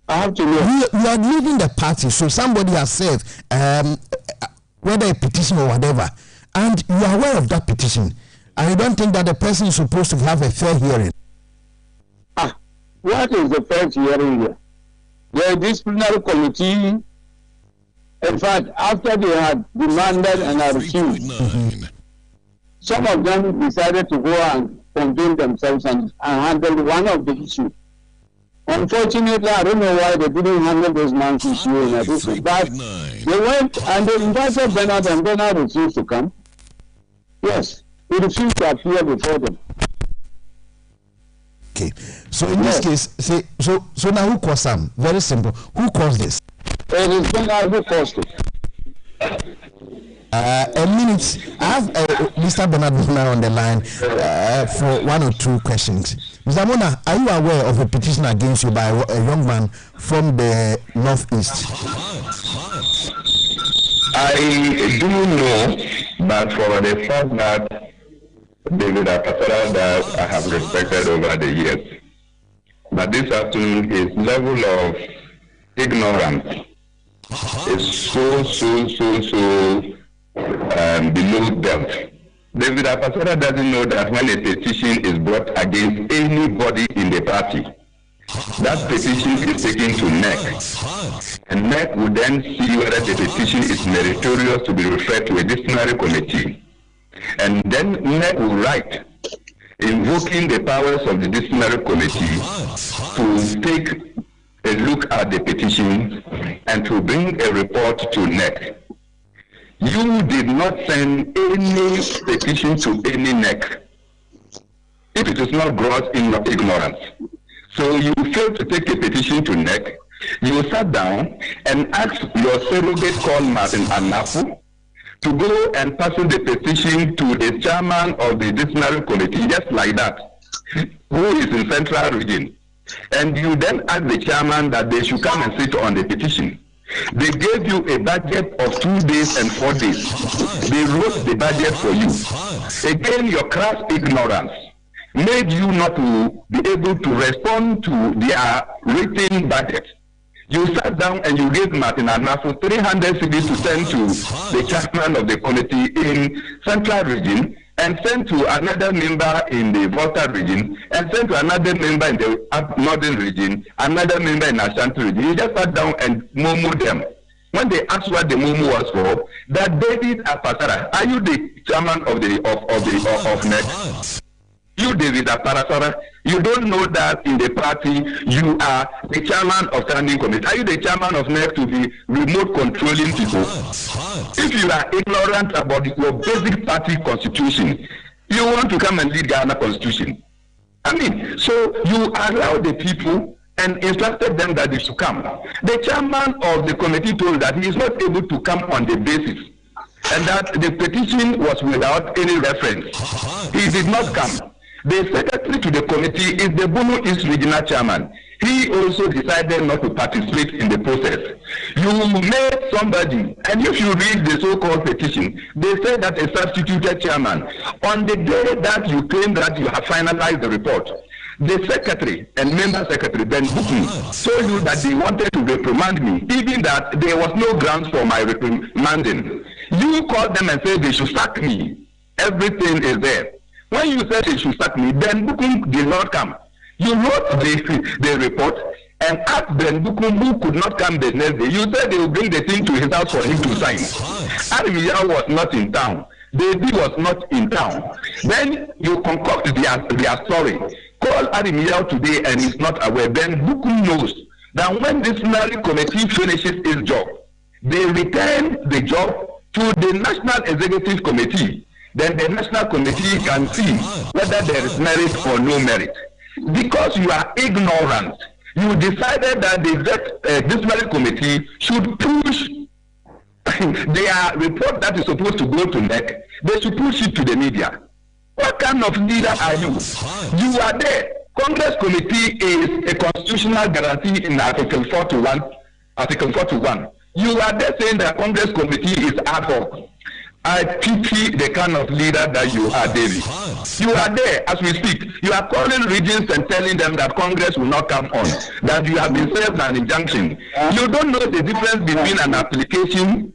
I have to know. You are leading the party, so somebody has said, whether a petition or whatever, and you are aware of that petition, and you don't think that the person is supposed to have a fair hearing. What is the first hearing here? The disciplinary committee, in fact, after they had demanded and I refused, some of them decided to go and condemn themselves and handle one of the issues. Unfortunately, I don't know why they didn't handle those man's issue and everything. But they went and they invited Bernard, and Bernard refused to come. Yes, he refused to appear before them. Okay, so in this case, so now who caused Sam? Very simple. Who caused this? It is Bernard who caused it. A minute. I have Mr. Bernard Mona on the line for one or two questions. Mr. Mona, are you aware of a petition against you by a young man from the northeast? I do know, but for the fact that David Akasara that I have respected over the years, but this afternoon his level of ignorance is so below depth. David Akasara doesn't know that when a petition is brought against anybody in the party, that petition is taken to NEC, and NEC would then see whether the petition is meritorious to be referred to a disciplinary committee. And then NEC will write, invoking the powers of the disciplinary committee to take a look at the petition and to bring a report to NEC. You did not send any petition to any NEC if it is not gross ignorance. So you failed to take a petition to NEC. You sat down and asked your surrogate called Martin Anafu to go and pass the petition to the chairman of the disciplinary committee, just like that, who is in Central Region. And you then asked the chairman that they should come and sit on the petition. They gave you a budget of 2 days and 4 days. They wrote the budget for you. Again, your crass ignorance made you not to be able to respond to their written budget. You sat down and you gave Martin Anafu 300 cedis to send to the chairman of the committee in Central Region, and sent to another member in the Volta region, and sent to another member in the Northern region, another member in Ashanti region. You just sat down and murmured them. When they asked what the murmur was for, that David Apatara, are you the chairman of NEC? You, David Apatara, you don't know that in the party you are the chairman of standing committee. Are you the chairman of NEC to be remote controlling people? If you are ignorant about your basic party constitution, you want to come and lead Ghana constitution. I mean, so you allow the people and instructed them that they should come. The chairman of the committee told that he is not able to come on the basis, and that the petition was without any reference. He did not come. The secretary to the committee is the Bono East Regional Chairman. He also decided not to participate in the process. You made somebody, and if you read the so-called petition, they say that a substituted chairman. On the day that you claim that you have finalized the report, the secretary and member secretary, Ben Bukum, told you that they wanted to reprimand me, even that there was no grounds for my reprimanding. You called them and said they should sack me. Everything is there. When you said they should sack me, Ben Bukum did not come. You wrote the report and asked Ben Bukum, who could not come the next day. You said they will bring the thing to his house for him to sign. Arimiya was not in town. David was not in town. Then you concoct their story. Call Arimiya today and he's not aware. Ben Bukum knows that when this disciplinary committee finishes its job, they return the job to the National Executive Committee. Then the National Committee can see whether there is merit or no merit. Because you are ignorant, you decided that the disciplinary committee should push their report that is supposed to go to NEC. They should push it to the media. What kind of leader are you? You are there. Congress committee is a constitutional guarantee in Article 41. Article 41. You are there saying that Congress committee is ad hoc. I pity the kind of leader that you are, David. You are there as we speak. You are calling regions and telling them that Congress will not come on, that you have been served an injunction. You don't know the difference between an application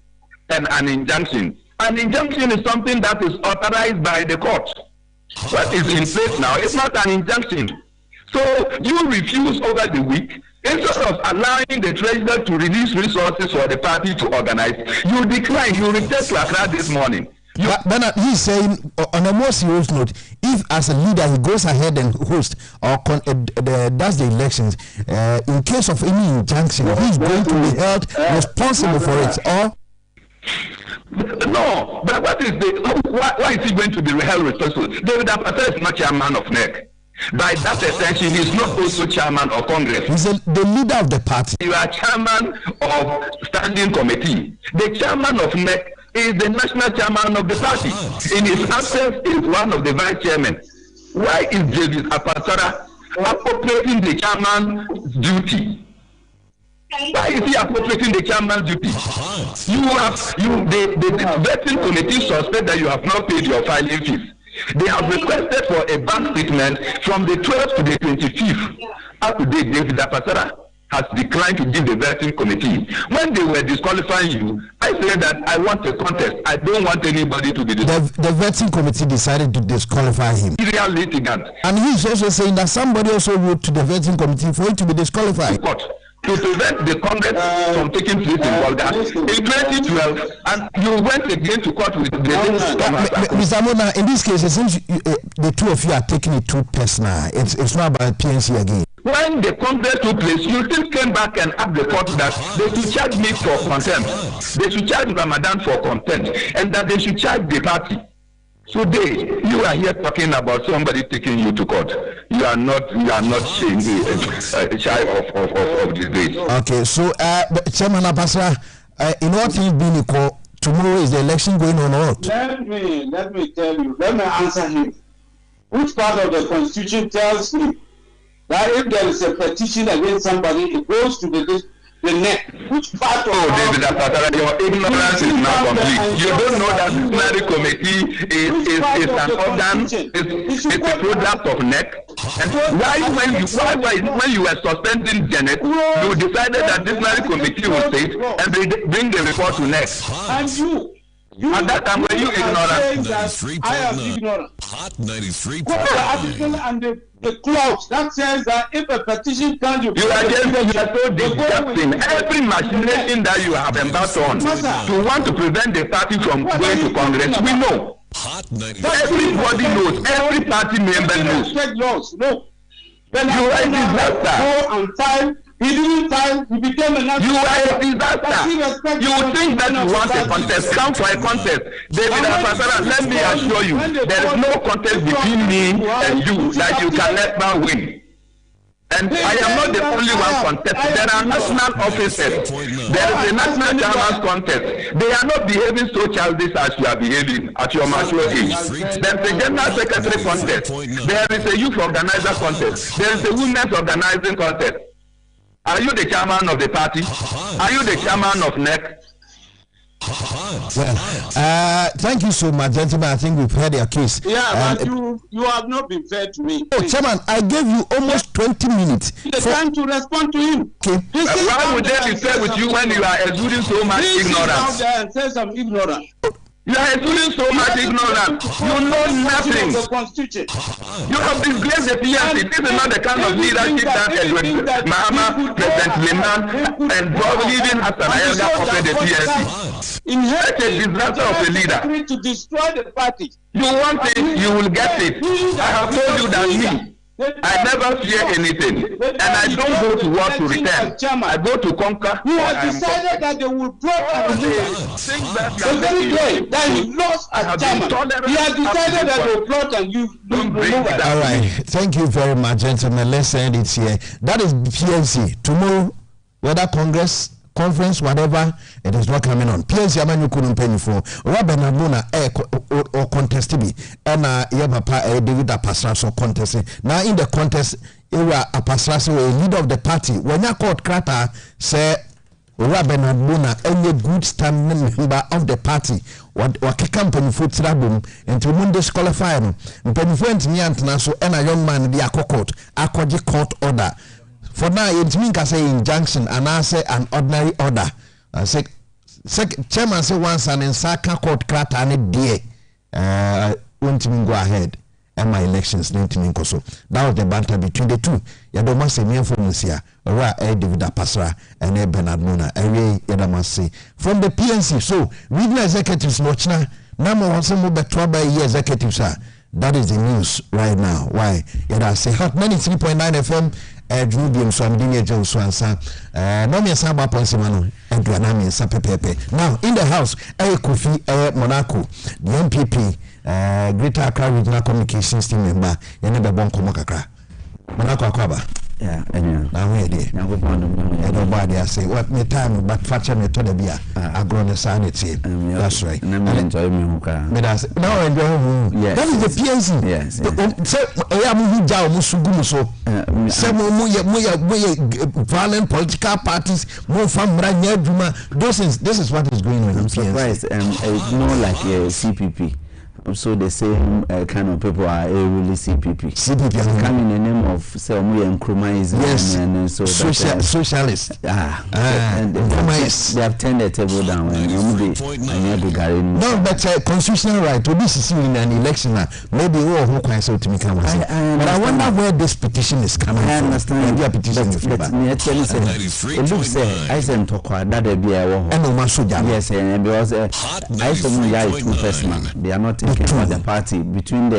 and an injunction. An injunction is something that is authorized by the court. What is in place now is not an injunction. So you refuse over the week. Instead of allowing the treasurer to release resources for the party to organize, you decline. You returned to Accra this morning. Bernard, he's saying, on a more serious note, if as a leader he goes ahead and hosts or does the elections, in case of any injunction, he's going to be held responsible for it. Or no, but what is why is he going to be held responsible? David Apatara is not chairman of NEC. By that extension, he is not also chairman of Congress. He's the leader of the party. You are chairman of standing committee. The chairman of NEC is the national chairman of the party. In his absence, is one of the vice chairmen. Why is David Apatara appropriating the chairman's duty? Why is he appropriating the chairman's duty? The vetting committee suspect that you have not paid your filing fees. They have requested for a bank statement from the 12th to the 25th. Up to date, David Apatara has declined to give the vetting committee. When they were disqualifying you, I said that I want a contest. I don't want anybody to be disqualified. The vetting committee decided to disqualify him. Real litigant. And he's also saying that somebody also wrote to the vetting committee for it to be disqualified. To prevent the Congress from taking place in Volga in 2012, and you went again to court with the Mr. Mona, in this case, it seems the two of you are taking it too personal. It's not about PNC again. When the Congress took place, you still came back and asked the court that they should charge me for contempt. They should charge Ramadan for contempt, and that they should charge the party. Today, you are here talking about somebody taking you to court. You are not shy of this day. Okay, so Chairman Apasa, in all things being equal, tomorrow is the election going on or not? Let me tell you. Let me answer him. Which part of the Constitution tells me that if there is a petition against somebody, it goes to the NEC? Which part of David Apatara, your ignorance is now complete. You don't know that the disciplinary committee is an organ, it's a product of NEC. And why when you were suspending Janet, you decided that disciplinary committee will sit and bring the report to next. And at that time, were you ignorant? I am ignorant. Hot 93. The article and the clause that says that if a petition comes, you are so disgusting. Every machination that you have embarked on to want to prevent the party from going to Congress, we know. Everybody knows. Every party member knows. No. Then you are a disaster. Go and time. He didn't time. He became a national. You are a disaster. You think that you want a contest. Come for a contest. David Afasara, let me assure you, there is no contest between me and you that you can never win. And I am not the only one contesting. There are national officers. There is a national chairman's contest. They are not behaving so childish as you are behaving at your mature age. There is a general secretary contest. There is a youth organizer contest. There is a women's organizing contest. Are you the chairman of the party? Are you the chairman of NEC? Well, thank you so much, gentlemen. I think we've heard your case. Yeah, but you have not been fair to me. Oh, Chairman, I gave you almost 20 minutes. The time to respond to him. Okay. Why would they be fair with you when you are exuding so much ignorance? There and says I'm ignorant. You are exuding so much ignorance. You know nothing. You have disgraced the PNC. This is not the kind of leadership that Mahama, President Liman, and probably even Hassan Ayaga offered the PNC. Such a disaster of a leader. To destroy the party. You want it, you will get it. I have told you that me, I never fear anything, and I don't go to war to return. I go to conquer. He has decided that they will block and remove the very day that he lost as chairman. He has decided that they will plot and you remove it. All right, thank you very much, gentlemen. Let's end it here. That is PNC. Tomorrow, whether conference, whatever, it is not coming on. PNC Amanyu couldn't pay for Robert Nabuna or contest be and Yabapa David Apasra so contesting. Now in the contest, era Apasra a leader of the party. When you called Krata say Robert Nabuna any good standing member of the party. What company for Trabum and to Munde disqualify him. Penifent Niantana so and a young man the Akkoji court order. For now, it means I say injunction and I say an ordinary order. I say, chairman say once and in Saka court crack and it dear. Won't even go ahead. And my elections, not in Koso. That was the banter between the two. Yadoma say me from Musia, Ra David Pasra and Bernard Mona, Ray Yadamasi from the PNC. So, regional executives, Mochna, number one, some more trouble executives are. That is the news right now. Why? Yada say Hot 93.9 FM. Biom so I'm doing a Joe Swansa. No me saba ponsimano and Dwene sapepepe. Now in the house, Kofi Monaco, the MPP, Greater Accra Regional Communications Team member, Yenebe Bonko Mokakra. Monaco Akwaba. Yeah, now where they? Nobody I say what me time but fracture me to the beer. I grown a sanity. That's right. And I'm enjoying me hookah. Now enjoy. Yes. That is the PNC. Yes. So I am who jaw musugumu so. Some more violent political parties more from Ranya. This is what is going on. I'm surprised. It's more like a CPP. So the same kind of people are really CPP. CPP come in the name of Selmu and Krumais. Yes. And so socialists. And they have turned the table down. No, but constitutional right to be seen in an election. Maybe who can say to me come. But I wonder where this petition is coming from. I understand. Maybe a petition. It looks I sent to that they be a yes, and because I saw 2 persons. They are not for the party between the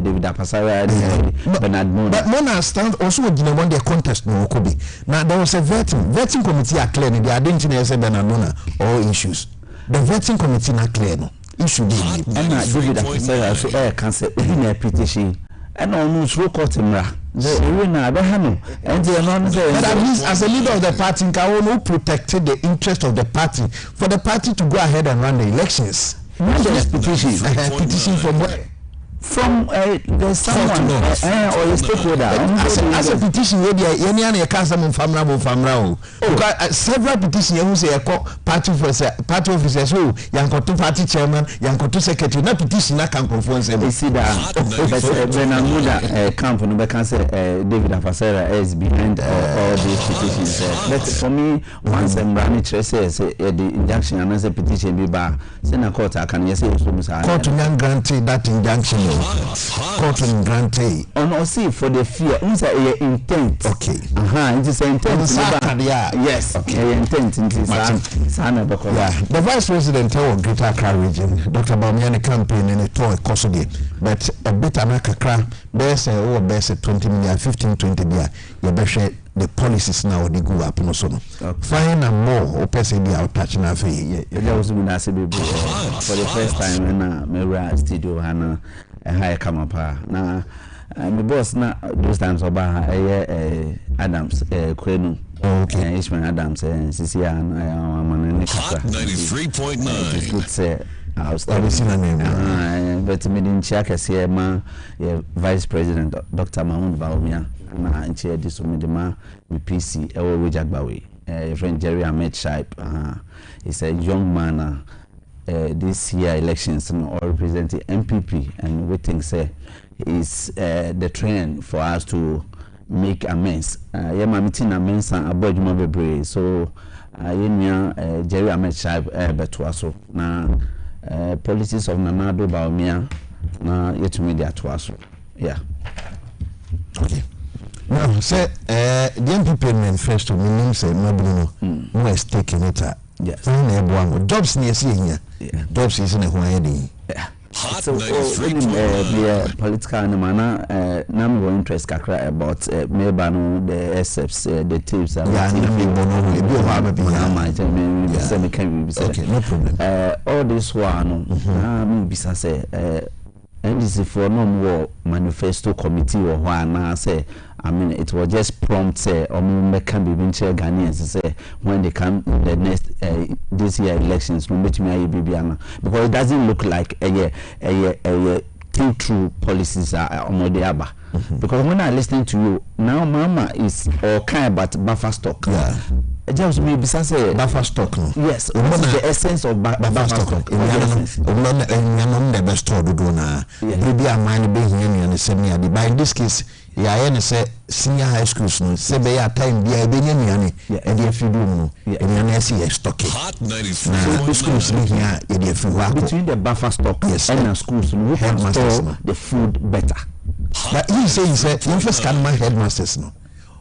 David Apasara and Bernard Mona. But Mona stands also in the contest. No, could be. Now there was a vetting committee are clear. They identify as Bernard Mona all issues. The vetting committee not clear. No issue. And David Apasara so air cancel in a petition. And almost roll court him. The arena, and they are not there. But at least as a leader of the party, Kawono protected the interest of the party for the party to go ahead and run the elections. Petition from where? from there's someone or a stakeholder. As a petition, you can't summon family. Because several petitions you say party officers who Yankoto party chairman, Yankoto secretary, not petition that can confirm them. You see that when I know that camp on the cancer, David Afasera is behind all these petitions. But for me, once I'm running says the injunction and as a petition be bar, send a court, I can say court to grantee that injunction. Court to grantee. Oh no, see for the fear, intent. Okay. It is intent. Yes. Okay. Intent. The Vice President of Greater Accra Region, Dr. Bamiani campaign in a toy custody, but a bit anakakra, there's a best 20 million, 15-20 year, you better the policies now they go up no so no. Fine and more or person be out touching na fe. There was been for the first time in Mera studio and high come up na my boss na those times oba Adams Kwenu. Okay, Ishmael Adams CC and man 93.9. Good say I was but me didn't check as here ma Vice President Dr. Mahmoud Baumia na nche this me the ma PC ewo Jagbawe friend Jerry Ahmed Shaib he's a young man this year elections all representing MPP and we think say is the trend for us to make amends my meeting amends and avoid more so Jerry Ahmed Shaib betwaso na policies of Nanado Baumia na yet media twaso okay. Now, say, the MPP manifesto, meaning say, no is taking it. Yes. Jobs near seeing here. Jobs is in a way. So, the political manner, number interest kakra about maybe the SFs, the tips, okay, no problem. All this one, bisa say, NDC for no more manifesto committee or one say I mean it was just prompt say or can be venture Ghanaians say when they come the next this year elections no bet me because it doesn't look like a think through policies are on because when I listen to you now mama is all kind about buffer stock. Just maybe say buffer stock. Yes, what is the essence of buffer stock? The best store to do now. Maybe a mind being and send me by in this case, yeah, say senior high schools no say be a time be a benyani and if you do no and you see a stock. Hot 93. Schools here between the buffer stock and the schools who can store the food better. But he said you first can my headmasters no.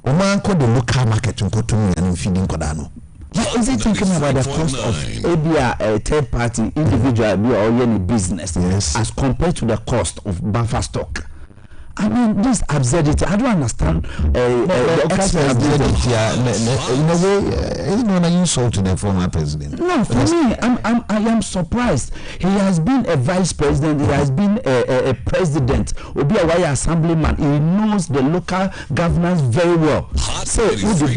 Oman called the local market to go to me and feeding Kodano. Is he thinking about the cost of a third party individual or any business as compared to the cost of buffer stock? I mean, this absurdity. I don't understand. The absurdity. In a way, it's not an insult to the former president. No, for me, I am surprised. He has been a vice president. He has been a president. Obi Awaya assemblyman. He knows the local governance very well. So, with the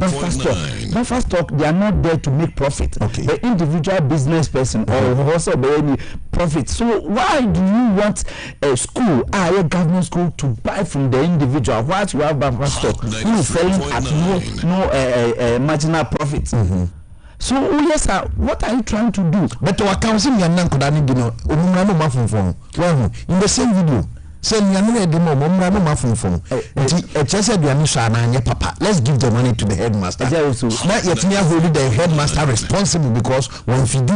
buffer stock, they are not there to make profit. Okay. The individual business person or also any profit. So, why do you want a school, a government school, to buy from the individual whilst you have buffer stock who is selling at no marginal profit? So yes sir, what are you trying to do? But our council in the same video say papa, let's give the money to the headmaster. Not yet the headmaster responsible because when you do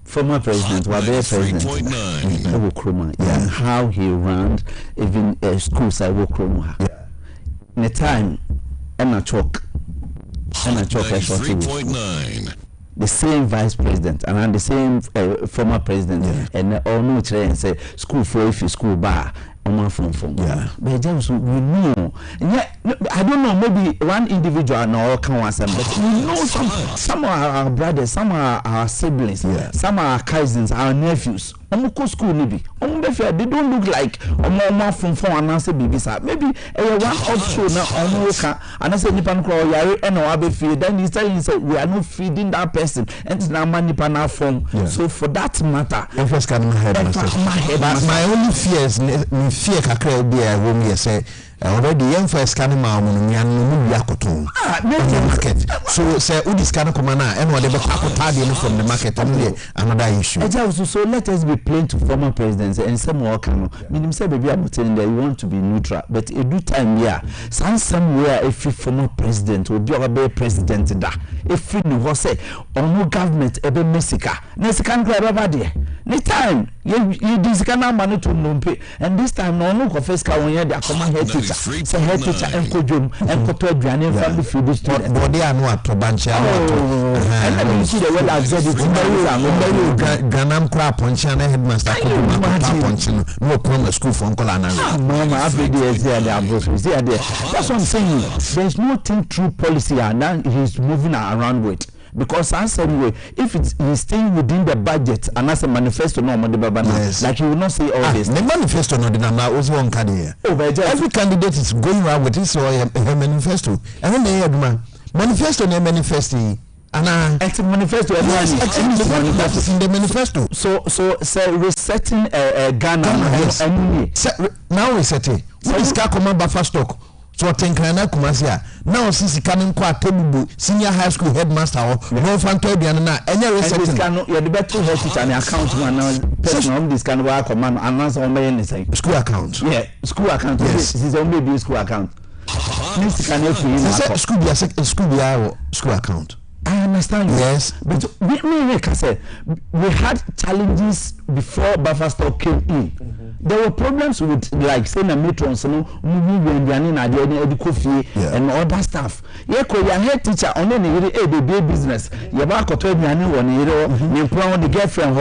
former president, Wabe president, how he ran even schools at Wokroma. In the time, Emma Chalk, the same vice president and the same former president, and all no train say school for if school bar. But just we know, I don't know, maybe one individual no can want some, but we know some are our brothers, some are our siblings, some are our cousins, our nephews. School maybe. They don't look like from and answer baby. Maybe one also now and I said Nipan Crow Yari and Abe feed. Then he's telling you we are not feeding that person and it's now money pan from. So for that matter, first can my head. But my only fear is fear kakra be a room here say already young first scanning my market. So say Udi scan commander and whatever from the market another issue. So let us be plain to former presidents and some more can mean say baby I'm telling that you want to be neutral, but a do time somewhere if former president will be our president da if you know say no government ebe Mexica can grab there. Next time you this can money to numpe and this time no confess ka won the command head teacher say head teacher and kojom and koto aduane family food student but they are no atobancha and then you see the way I said it ganam kwa poncha na headmaster ko poncha no come school for uncle and mama every day is there that's what I'm saying. There's no thing true policy and now he's moving around with. Because anyway, if he's staying within the budget and as a manifesto no like you will not say all this. The manifesto no the number was one candidate. Every candidate is going around with his or her manifesto. And then they have manifesto no manifesto. And it's a manifesto. That is in the manifesto. So resetting Ghana. Now resetting. What is Kakoma Buffer stock? So Tenkana Kumasia. Now since coming qua Tebu senior high school headmaster or no Fantobiana and you're the better head teacher and account one person this can work command and answer on anything. School account. Yeah, school account. Yes. This is only school account. School account. I understand. Yes, but like I said, we had challenges before buffer stock came in. There were problems with like saying a matrons, and other stuff. Yeah, your head teacher on any baby business. You back or 12 years, you put on the girlfriend.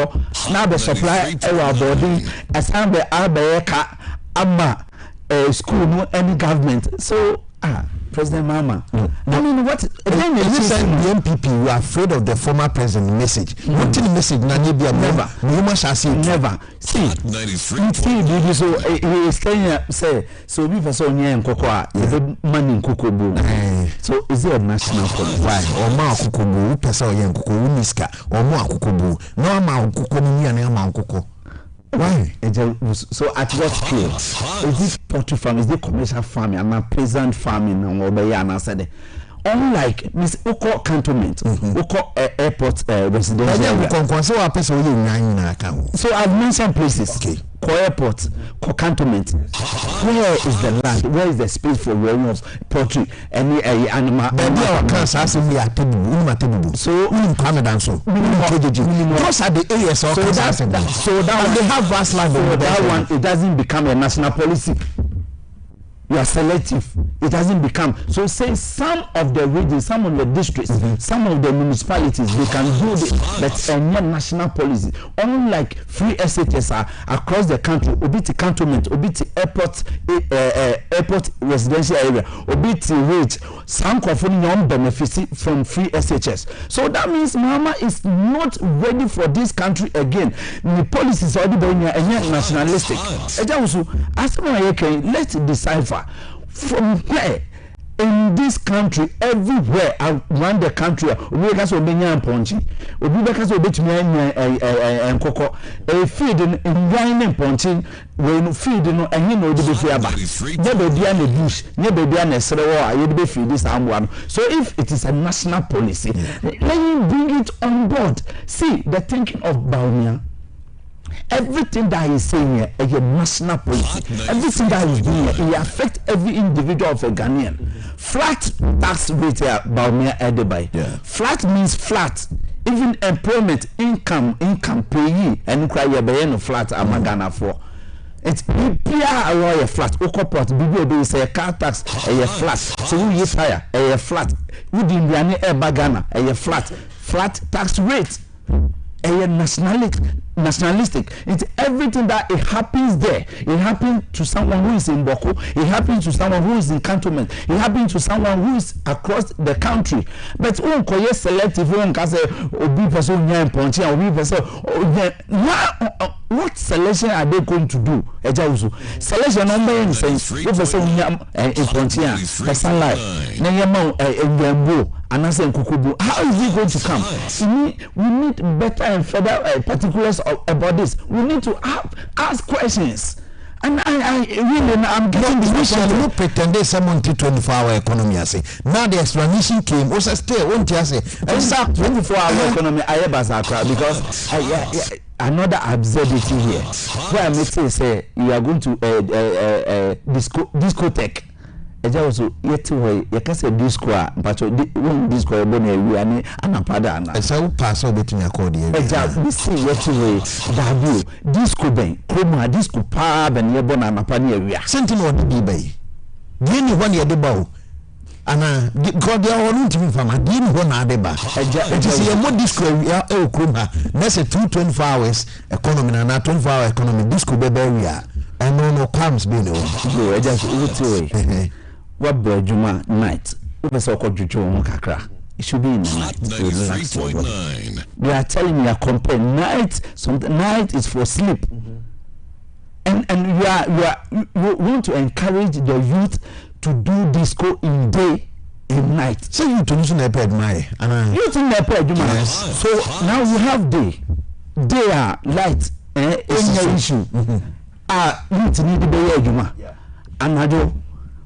Now the supply our body as I'm the Alberca, Amma, school, no any government. So President Mama. I mean, what? Then you said the MPP were afraid of the former president message. What the message? Nanibia never. You must have seen never. See, so he is saying say so. We for so near and cocoa. Money in Kukubu. So is there a national policy? Why? Or ma Kukubu? Person yen Kukubu Niska or ma Kukubu? No ma Kukubu and ma Kukubu. Why? So at what scale? Is it poultry farm? Is it commercial farming? Am I peasant farming? And I said, unlike Miss Oko cantonment, Oko airport residential. So I've mentioned places. Okay. Airport, cantonment. Where is the land? Where is the space for reunions, poultry, any animal? So those are the areas. So that they have vast land. So that one, it doesn't become a national policy. You are selective. It doesn't become. So say some of the regions, some of the districts, some of the municipalities, they can do this, but not national policy. Unlike free SHS are across the country, Obiti cantonment, Obiti airport residential area, Obiti rich, some confirming benefits from free SHS. So that means Mama is not ready for this country again. The policy is already being nationalistic. Let's decipher. From where in this country, everywhere around the country, we can so many punchy. We can so bit me and cocoa. A feed in wine punching when feeding and you know the befiaba. Never be an abuse, never be an esrewa. You'd be feed this one. So if it is a national policy, let me bring it on board. See the thinking of Biom. Everything that he's saying here is a national policy. Everything that he's doing here, it affects every individual of a Ghanaian. Flat tax rate here, Biom Edebai. Flat means flat. Even employment, income payee, and cry your flat Ghana for. It's a flat. Okoport, BBB say a car tax, a flat. So we use higher, a flat. We didn't be a Ghana, a flat tax rate. A nationality nationalistic. It's everything that it happens there. It happens to someone who is in Boko. It happens to someone who is in cantonment. It happens to someone who is across the country. But koye selective one can say obi person nya ponchi obi person what selection are they going to do? Agya Wusu. Selection number in sense if person nya ponchi person life. Na yema engbo anase nkukubu. How is it going to come? We need better and further particulars about this. We need to ask questions. And I really, I'm getting the mission to pretend there's someone to 24-hour economy. I say now the explanation came. Also, stay. Won't you say? Exact 24-hour economy. I have because another absurdity here. Where I may say you are going to discotheque. Agya Wusu yeti way you can say disco but when disco bone we ani anapada ana e say wo pass obetumi accord here Agya this yeti way dabu disco ben koma disco pa ben ye bona anapa na awia sentiment odi bi bai die ni hɔ na ye de ba o ana god ya wonu ntimi fama die ni hɔ na ade ba Agya it is ye mo disco awia e okoma na say 224 hours economy na 24 hour economy disco be ba awia and no comes be no Agya Wusu way what Juma night? It should be in the night. They are telling me, comparing night. Night is for sleep, and you want to encourage the youth to do disco in day and night. So you to listen to my you think Juma. So now you have day. Day are light. Any issue. You need to be Juma. And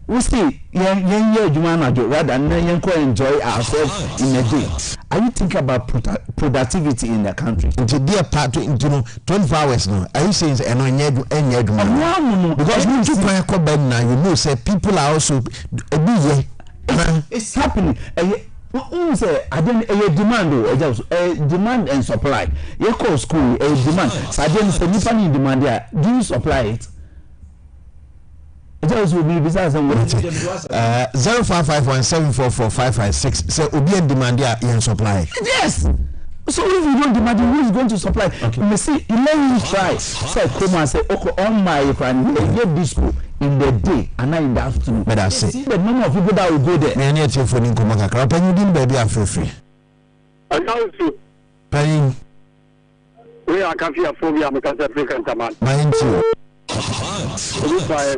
we see rather than enjoy ourselves in a day. Are you thinking about productivity in the country? Into dear part into 24 hours now. Are you saying because when you play a now, you know, say people are also it's happening. Say I didn't demand and supply. You call school a demand. So I didn't say you demand there. Do you supply it? It also will be besides 0551744556. So obi and demand in supply. Yes. So if you don't demand, who is going to supply? Okay. You see, let me try. Say come and say, okay, on my friend, get disco in the day and not in the afternoon. But I say the number of people that will go there. Many of you for Ninkomaka. Can you do baby after free? I know you. Paying. We are coming for me. I'm a African man. Mind you. This is my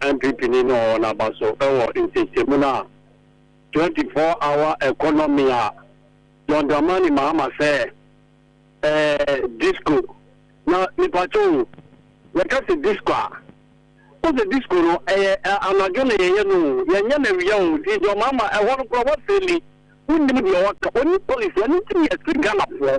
MPP Nino Nabaso in Simuna 24-hour economy. John Dramani Mahama say disco. Now Nipacho, like I say disco. What's the disco? I'm not gonna young. Your mama, I want to go what silly. When you police, anything you think Ghana for.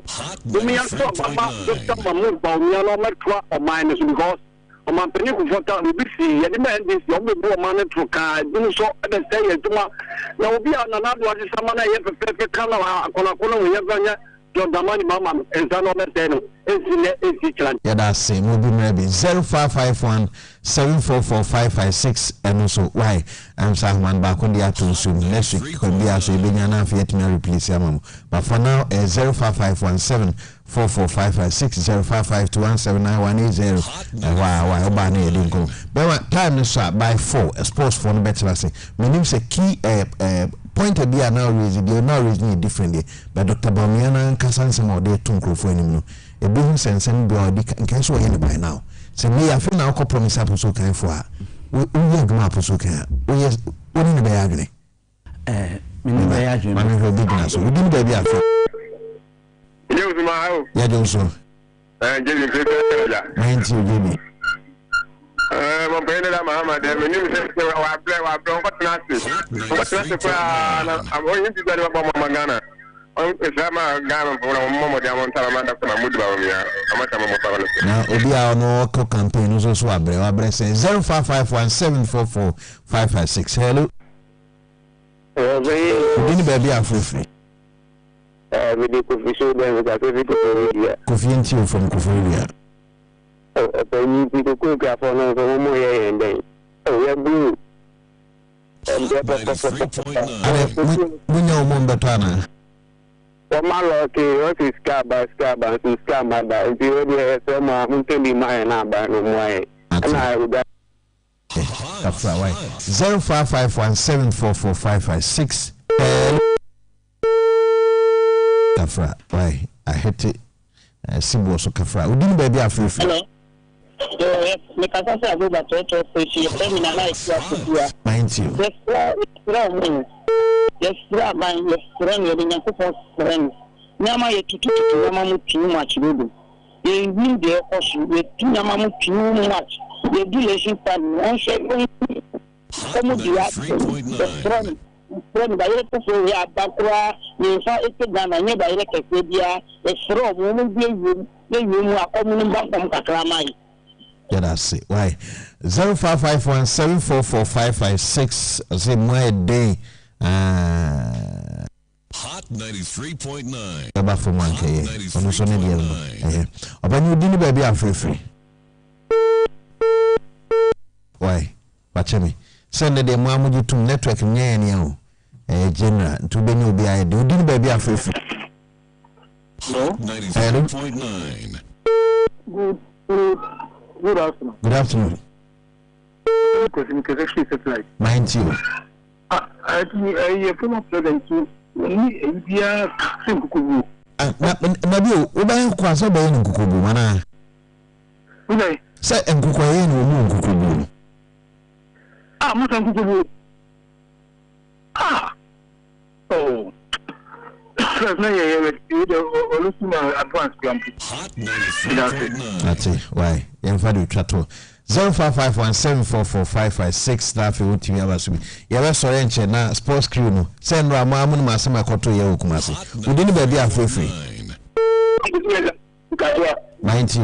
Do me and talk about just some move by me along my truck or minus because on my penny for town will be see. And the man is young boy man to car. Do so at the say to my now be another one is someone I have a perfect color. We have John Damani Mama and San Omerteno. Yeah, that's same. Will be maybe 0551 744 and also why I'm Salman back on the atom soon. Next week could be as a Binyana Fiat me replace him. But for now, 0551 744 0552179180. Why Obani didn't go. But time is by 4 a sports for the better. My name is a key point to be now raising, they are now raising it differently. But Dr. Bamiana and Kassan some of their tunko for him. A business and send body can show him by now. So me, I feel now promise up so kind for her. We have map so can. Oh, yes, what in the agony? Man, beginner, so we didn't baby after. Yeah, don't so. And give you good. Mind you, Jimmy. I'm paying that Mahama. Then when you say, I play, I don't got nasty. What's the plan? I'm going to get about Magana. Now, Obia no campaign is also a brave 0551 744 556. Hello. Didn't baby are free. Coffee and tea from Koforia. People cook up on and then. Oh, we are blue. And we know Mombatana. Omaloke, what is Scaba, and Scamada? If you already have some, tell me my number, no more. And I would 0551744556. Kafra, why? I hate it. Simbo so Kafra. We didn't baby after. Hello. Make us say about to say terminal life to mind you. Yes, my friend, you're in a friend. Nama ye tutu nama too much baby. They need their caution with nama too much. They do listen for one second. Come with the friend by the way Bakra, you saw it done and never elected the from woman being you are coming back from Kakramai. Yeah, that's it. Why? 0551744556. Say my day. Hot 93.9. Baba for one K. On so many of them. Oba you didn't baby I'm free. Why? Watch me. Send the mamu to network nyanya general to be no be I do didn't baby I'm free. No. 93.9. Good afternoon. Good afternoon. Mind you. I think I former president to me India Kukubu. Nabi, Uba Kwasa Bay in Kukubu, Mana. Uday, say and Kukuayan will Kukubu. Mutan Kukubu. Oh. That's it. Why? Infadu Chato 0551744556. That will TV Abasubi. Yawa Sorenche na sports crew no. Send Ramamun Masama Koto Yawu Kumasi. We didn't baby a free. 90.